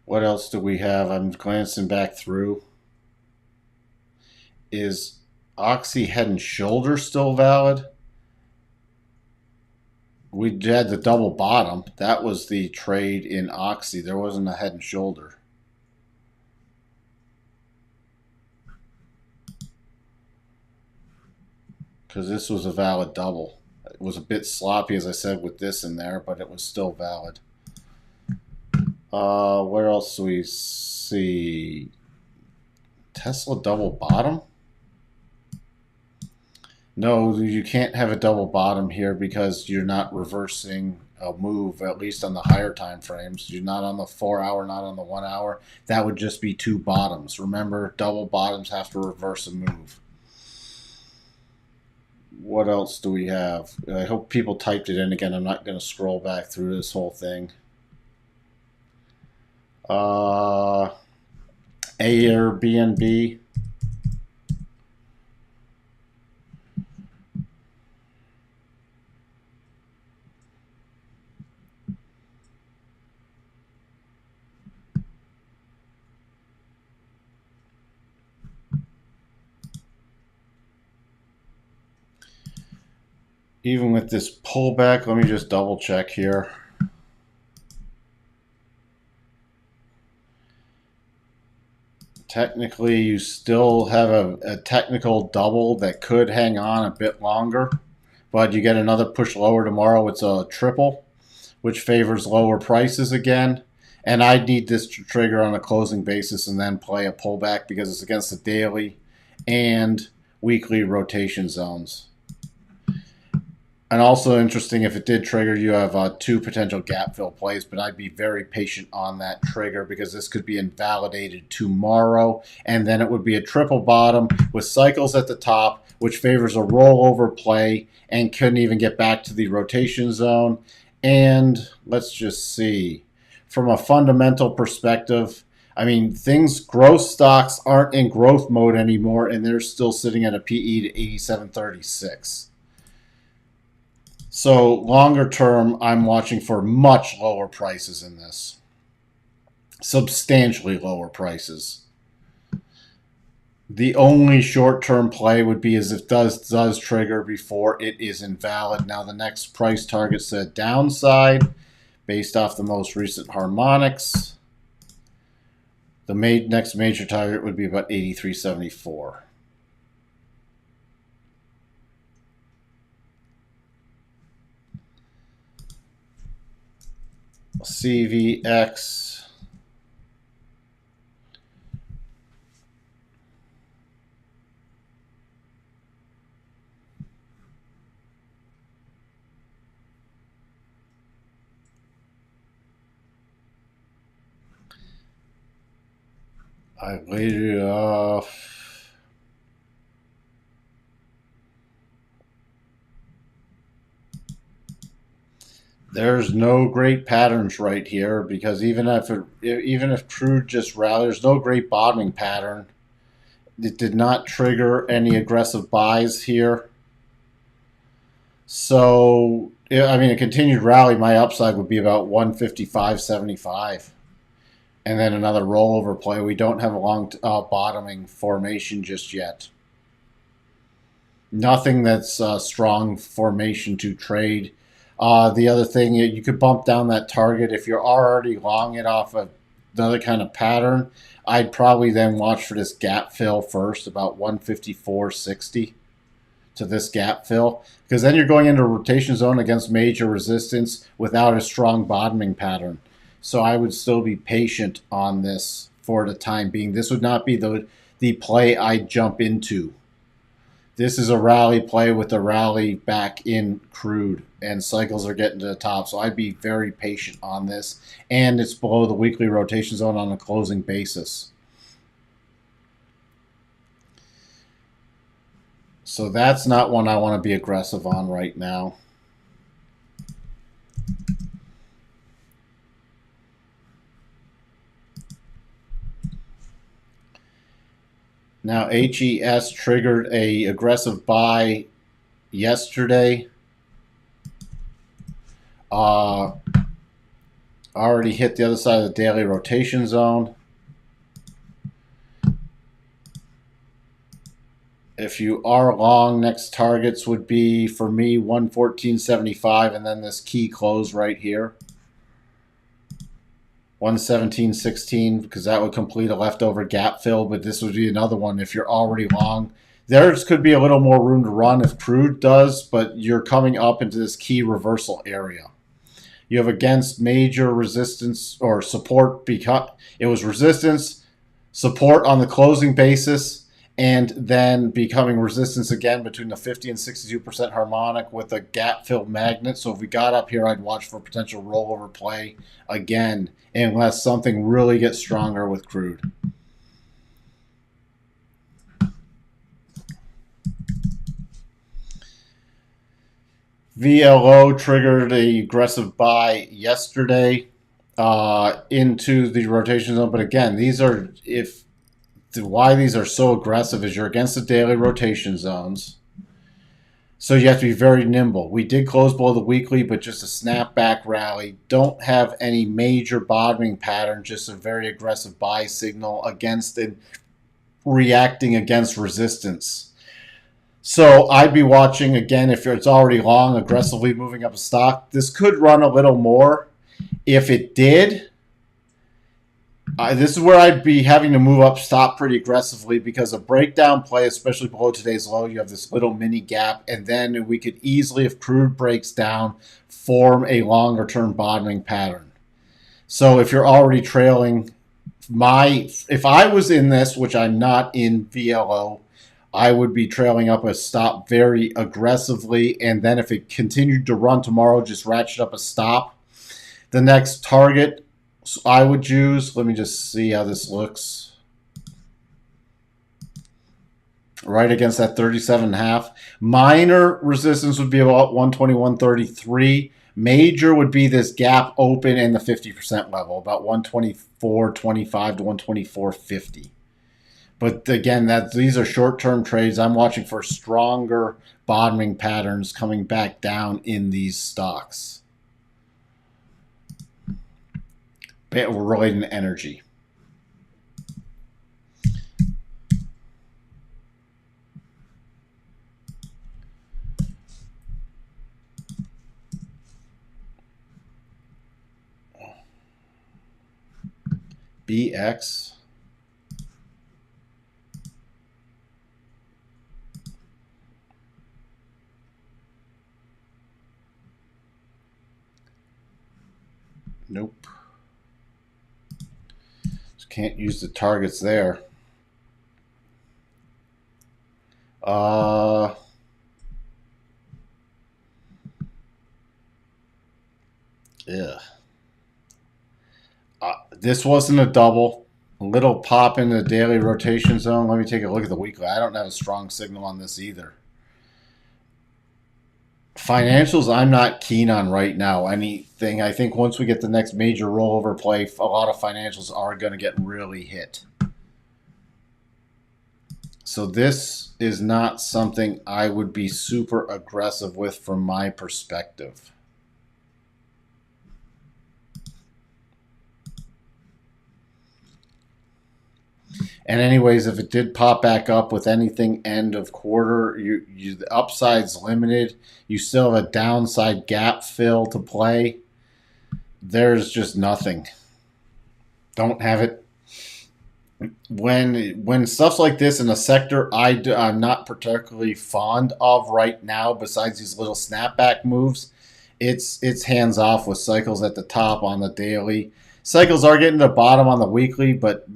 Speaker 1: What else do we have? I'm glancing back through. Is Oxy head and shoulder still valid? We had the double bottom. That was the trade in Oxy. There wasn't a head and shoulder. Because this was a valid double. It was a bit sloppy, as I said, with this in there, but it was still valid. Where else do we see? Tesla double bottom? No, you can't have a double bottom here because you're not reversing a move, at least on the higher time frames. You're not on the 4 hour, not on the 1 hour. That would just be two bottoms. Remember, double bottoms have to reverse a move. What else do we have? I hope people typed it in again. I'm not going to scroll back through this whole thing. Airbnb. Even with this pullback, let me just double check here. Technically, you still have a technical double that could hang on a bit longer, but you get another push lower tomorrow. It's a triple, which favors lower prices again. And I need this to trigger on a closing basis and then play a pullback because it's against the daily and weekly rotation zones. And also interesting, if it did trigger, you have 2 potential gap fill plays, but I'd be very patient on that trigger because this could be invalidated tomorrow, and then it would be a triple bottom with cycles at the top, which favors a rollover play and couldn't even get back to the rotation zone. And let's just see, from a fundamental perspective, I mean, growth stocks aren't in growth mode anymore, and they're still sitting at a PE to 87.36. So longer term, I'm watching for much lower prices in this. Substantially lower prices. The only short-term play would be as if it does trigger before it is invalid. Now the next price target's a downside based off the most recent harmonics. The next major target would be about 83.74. CVX. I laid it off. There's no great patterns right here because even if crude just rallies, there's no great bottoming pattern. It did not trigger any aggressive buys here. So, I mean, a continued rally, my upside would be about 155.75. And then another rollover play. We don't have a long bottoming formation just yet. Nothing that's a strong formation to trade. The other thing, you could bump down that target. If you're already long it off of another kind of pattern, I'd probably then watch for this gap fill first, about 154.60 to this gap fill. Because then you're going into a rotation zone against major resistance without a strong bottoming pattern. So I would still be patient on this for the time being. This would not be the play I'd jump into. This is a rally play with a rally back in crude, and cycles are getting to the top. So I'd be very patient on this. And it's below the weekly rotation zone on a closing basis. So that's not one I want to be aggressive on right now. Now, HES triggered a aggressive buy yesterday. Already hit the other side of the daily rotation zone. If you are long, next targets would be, for me, 114.75 and then this key close right here. 117.16, because that would complete a leftover gap fill, but this would be another one if you're already long. Theirs could be a little more room to run if crude does, but you're coming up into this key reversal area. You have against major resistance or support, because it was resistance, support on the closing basis, and then becoming resistance again between the 50 and 62% harmonic with a gap fill magnet. So if we got up here, I'd watch for potential rollover play again, unless something really gets stronger with crude. VLO triggered a aggressive buy yesterday into the rotation zone. But again, these are, why these are so aggressive is you're against the daily rotation zones. So you have to be very nimble. We did close below the weekly, but just a snapback rally. Don't have any major bottoming pattern, just a very aggressive buy signal against and reacting against resistance. So I'd be watching, again, if it's already long, aggressively moving up a stock. This could run a little more. If it did, this is where I'd be having to move up stop pretty aggressively, because a breakdown play, especially below today's low, you have this little mini gap, and then we could easily, if crude breaks down, form a longer term bottoming pattern. So if you're already trailing, if I was in this, which I'm not in VLO, I would be trailing up a stop very aggressively. And then if it continued to run tomorrow, just ratchet up a stop. The next target I would use, let me just see how this looks. Right against that 37.5. Minor resistance would be about 121.33. Major would be this gap open in the 50% level, about 124.25 to 124.50. But again, these are short-term trades. I'm watching for stronger bottoming patterns coming back down in these stocks. Related to energy. BX. Nope. Just can't use the targets there. Yeah. This wasn't a double. A little pop in the daily rotation zone. Let me take a look at the weekly. I don't have a strong signal on this either. Financials, I'm not keen on right now. Anything. I think once we get the next major rollover play, a lot of financials are going to get really hit. So this is not something I would be super aggressive with from my perspective. And anyways, if it did pop back up with anything end of quarter, the upside's limited. You still have a downside gap fill to play. There's just nothing. Don't have it. When stuff's like this in a sector I'm not particularly fond of right now, besides these little snapback moves, it's hands off with cycles at the top on the daily. Cycles are getting to the bottom on the weekly, but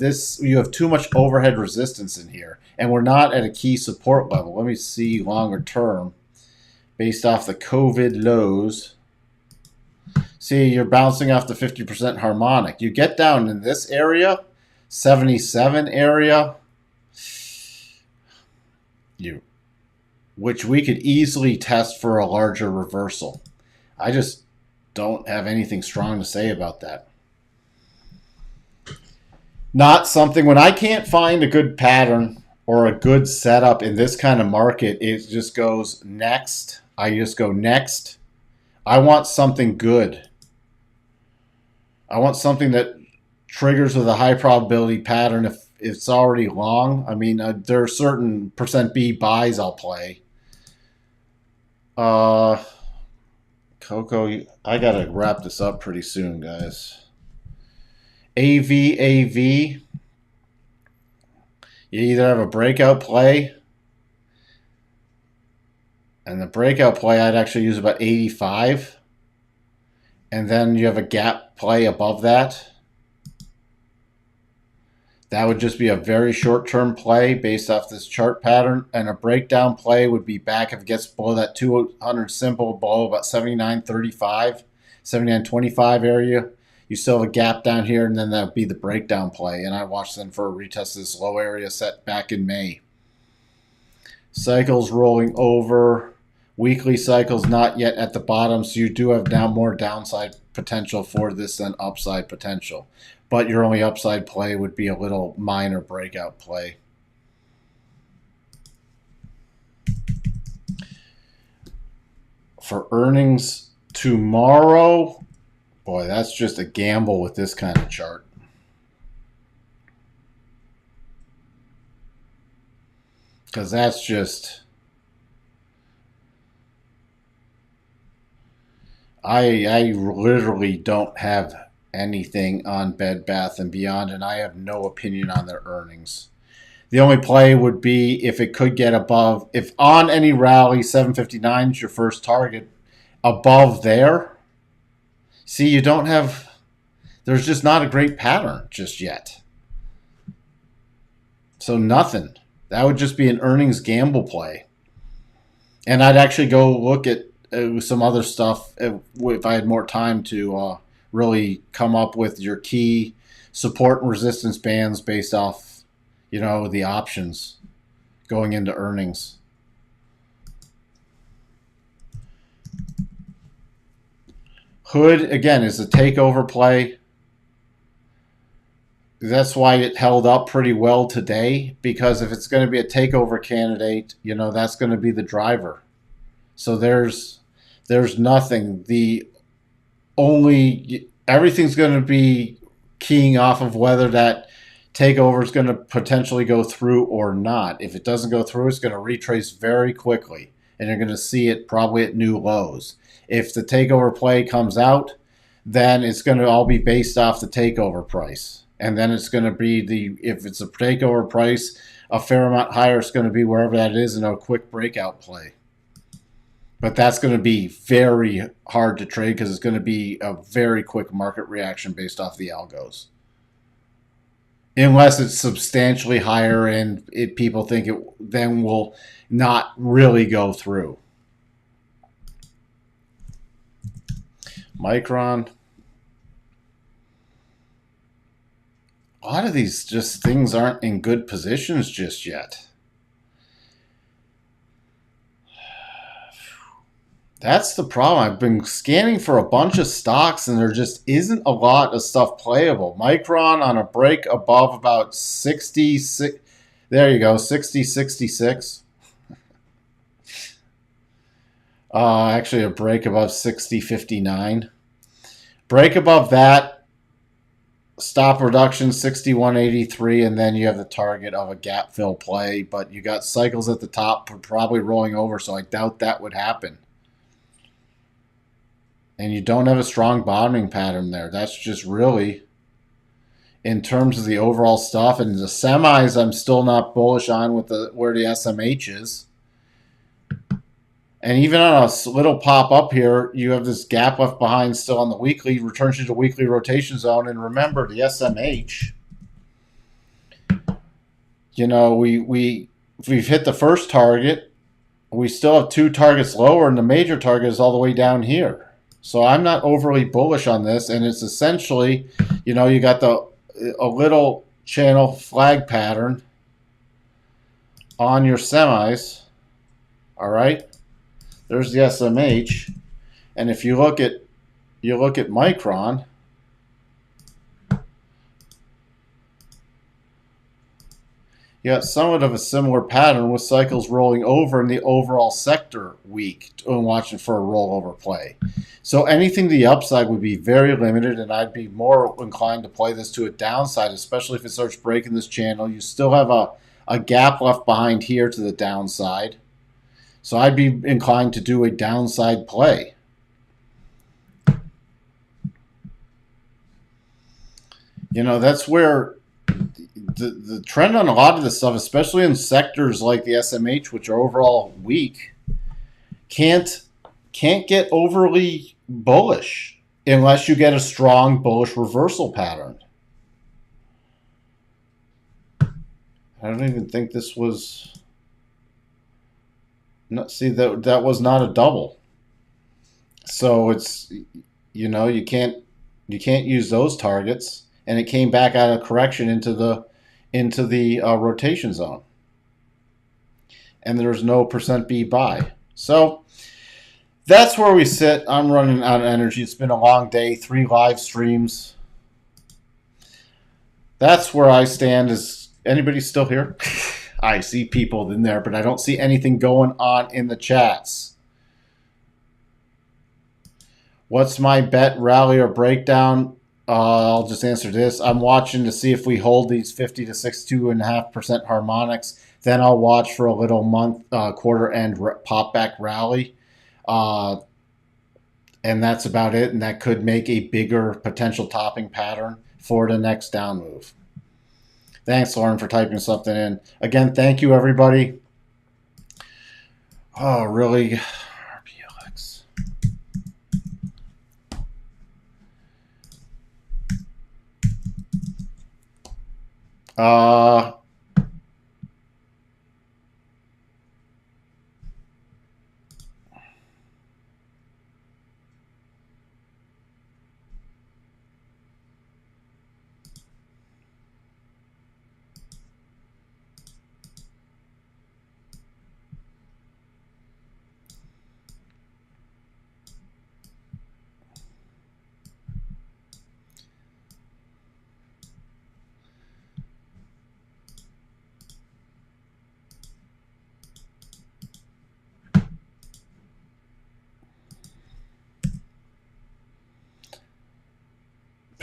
Speaker 1: you have too much overhead resistance in here, and we're not at a key support level. Let me see longer term based off the COVID lows. See, you're bouncing off the 50% harmonic. You get down in this area, 77 area, which we could easily test for a larger reversal. I just don't have anything strong to say about that. Not something, when I can't find a good pattern or a good setup in this kind of market, it just goes next. I just go next. I want something good. I want something that triggers with a high probability pattern if it's already long. I mean, there are certain %B buys I'll play. Coco, I got to wrap this up pretty soon, guys. AV. You either have a breakout play, and the breakout play I'd actually use about 85, and then you have a gap play above that. That would just be a very short-term play based off this chart pattern, and a breakdown play would be back if it gets below that 200 simple, below about 79.35, 79.25 area. You still have a gap down here, and then that would be the breakdown play. And I watched them for a retest of this low area set back in May. Cycles rolling over. Weekly cycles not yet at the bottom, so you do have now more downside potential for this than upside potential. But your only upside play would be a little minor breakout play. For earnings tomorrow, boy, that's just a gamble with this kind of chart. Because that's just... I literally don't have anything on Bed Bath & Beyond, and I have no opinion on their earnings. The only play would be if it could get above, if on any rally, 759 is your first target, above there. See, you don't have, there's just not a great pattern just yet. So nothing. That would just be an earnings gamble play. And I'd actually go look at some other stuff if I had more time to really come up with your key support and resistance bands based off, the options going into earnings. Hood, again, is a takeover play. That's why it held up pretty well today, because if it's going to be a takeover candidate, that's going to be the driver. So there's nothing. Everything's going to be keying off of whether that takeover is going to potentially go through or not. If it doesn't go through, it's going to retrace very quickly, and you're going to see it probably at new lows. If the takeover play comes out, then it's going to all be based off the takeover price. And then it's going to be if it's a takeover price, a fair amount higher, it's going to be wherever that is in a quick breakout play. But that's going to be very hard to trade because it's going to be a very quick market reaction based off the algos. Unless it's substantially higher and people think it then will not really go through. Micron. A lot of these just things aren't in good positions just yet. That's the problem. I've been scanning for a bunch of stocks and there just isn't a lot of stuff playable. Micron on a break above about 66. There you go, 60, 66. Actually, a break above 60.59. Break above that. Stop reduction 61.83, and then you have the target of a gap fill play. But you got cycles at the top probably rolling over, so I doubt that would happen. And you don't have a strong bottoming pattern there. That's just really, in terms of the overall stuff. And the semis, I'm still not bullish on with where the SMH is. And even on a little pop up here, you have this gap left behind still on the weekly, returns you to weekly rotation zone. And remember, the SMH, we've hit the first target. We still have two targets lower, and the major target is all the way down here. So I'm not overly bullish on this. And it's essentially, you got a little channel flag pattern on your semis. All right. There's the SMH, and if you look at Micron, you got somewhat of a similar pattern with cycles rolling over in the overall sector weak and watching for a rollover play. So anything to the upside would be very limited, and I'd be more inclined to play this to a downside, especially if it starts breaking this channel. You still have a gap left behind here to the downside. So I'd be inclined to do a downside play. That's where the trend on a lot of this stuff, especially in sectors like the SMH, which are overall weak, can't get overly bullish unless you get a strong bullish reversal pattern. I don't even think this was... No, see, that was not a double. So it's, you can't use those targets, and it came back out of correction into the rotation zone, and there's no %B buy. So that's where we sit. I'm running out of energy. It's been a long day, 3 live streams. That's where I stand. Is anybody still here? I see people in there, but I don't see anything going on in the chats. What's my bet, rally, or breakdown? I'll just answer this. I'm watching to see if we hold these 50 to 62.5% harmonics. Then I'll watch for a little quarter end pop back rally. And that's about it. And that could make a bigger potential topping pattern for the next down move. Thanks, Lauren, for typing something in. Again, thank you, everybody. Oh, really? RPLX.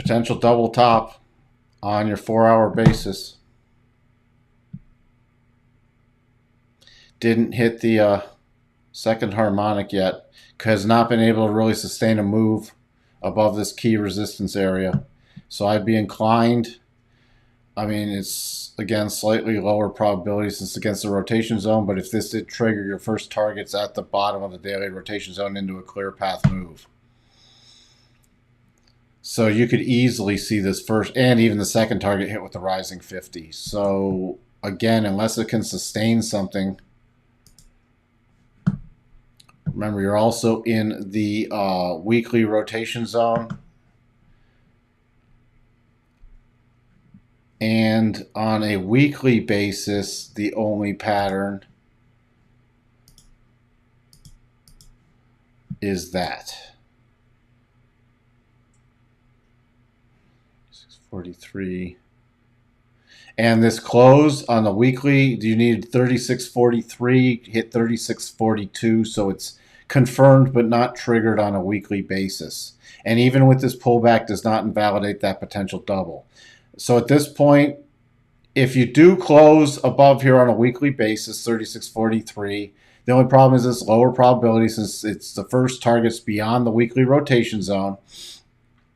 Speaker 1: potential double top on your 4-hour basis. Didn't hit the second harmonic yet. Has not been able to really sustain a move above this key resistance area. So I'd be inclined, I mean, it's, again, slightly lower probability since it's against the rotation zone, but if this did trigger, your first target's at the bottom of the daily rotation zone into a clear path move. So you could easily see this first and even the second target hit with the rising 50. So again, unless it can sustain something, remember you're also in the weekly rotation zone. And on a weekly basis, the only pattern is that. 643. And this close on the weekly, you need 3643, hit 3642, so it's confirmed but not triggered on a weekly basis. And even with this pullback, does not invalidate that potential double. So at this point, if you do close above here on a weekly basis, 3643, the only problem is this lower probability since it's the first target's beyond the weekly rotation zone.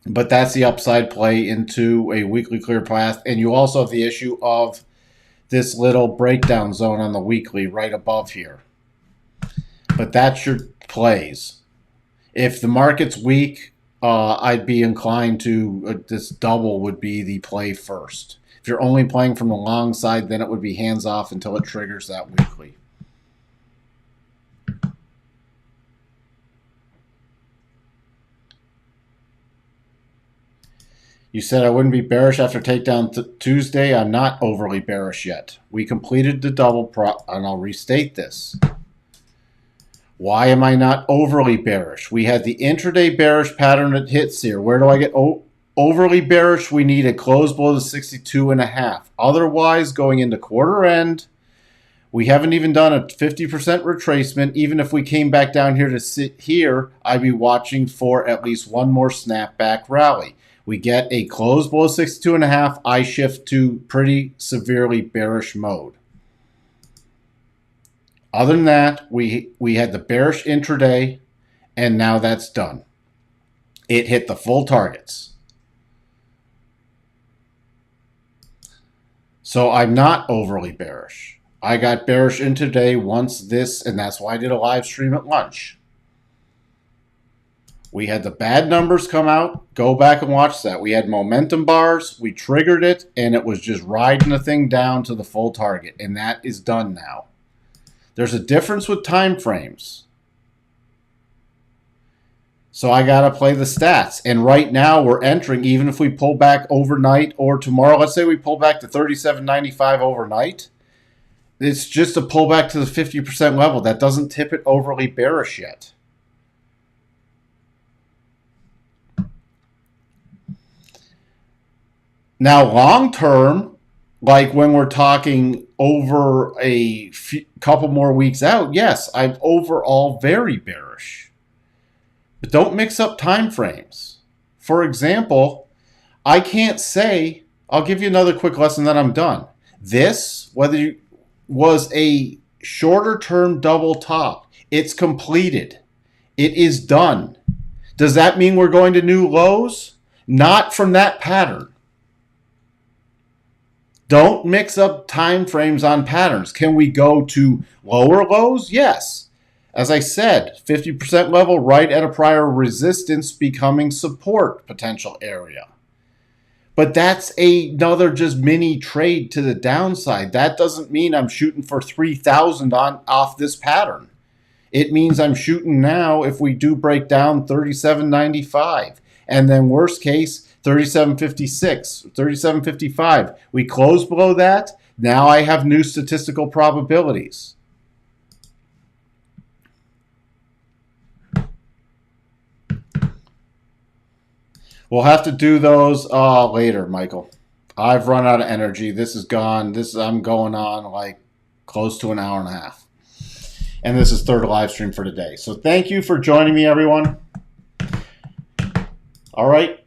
Speaker 1: But that's the upside play into a weekly clear path. And you also have the issue of this little breakdown zone on the weekly right above here. But that's your plays. If the market's weak, I'd be inclined to, this double would be the play first. If you're only playing from the long side, then it would be hands off until it triggers that weekly. You said I wouldn't be bearish after takedown Tuesday. I'm not overly bearish yet. We completed the double and I'll restate this. Why am I not overly bearish? We had the intraday bearish pattern that hits here. Where do I get overly bearish? We need a close below the 62.5. Otherwise, going into quarter end, we haven't even done a 50% retracement. Even if we came back down here to sit here, I'd be watching for at least one more snapback rally. We get a close below 62.5. I shift to pretty severely bearish mode. Other than that, we had the bearish intraday, and now that's done. It hit the full targets. So I'm not overly bearish. I got bearish intraday once this, and that's why I did a live stream at lunch. We had the bad numbers come out. Go back and watch that. We had momentum bars. We triggered it, and it was just riding the thing down to the full target, and that is done now. There's a difference with time frames. So I got to play the stats. And right now we're entering, even if we pull back overnight or tomorrow, let's say we pull back to 37.95 overnight, it's just a pullback to the 50% level. That doesn't tip it overly bearish yet. Now, long term, like when we're talking over a couple more weeks out, yes, I'm overall very bearish. But don't mix up time frames. For example, I can't say, I'll give you another quick lesson, then I'm done. This, whether it was a shorter term double top, it's completed. It is done. Does that mean we're going to new lows? Not from that pattern. Don't mix up time frames on patterns. Can we go to lower lows? Yes. As I said, 50% level right at a prior resistance becoming support potential area. But that's another just mini trade to the downside. That doesn't mean I'm shooting for 3,000 off this pattern. It means I'm shooting now if we do break down 37.95. And then worst case, 37.56, 37.55. We close below that. Now I have new statistical probabilities. We'll have to do those later, Michael. I've run out of energy. This is gone. I'm going on like close to an hour and a half. And this is third live stream for today. So thank you for joining me, everyone. All right.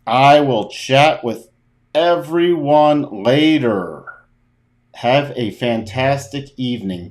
Speaker 1: I will chat with everyone later. Have a fantastic evening.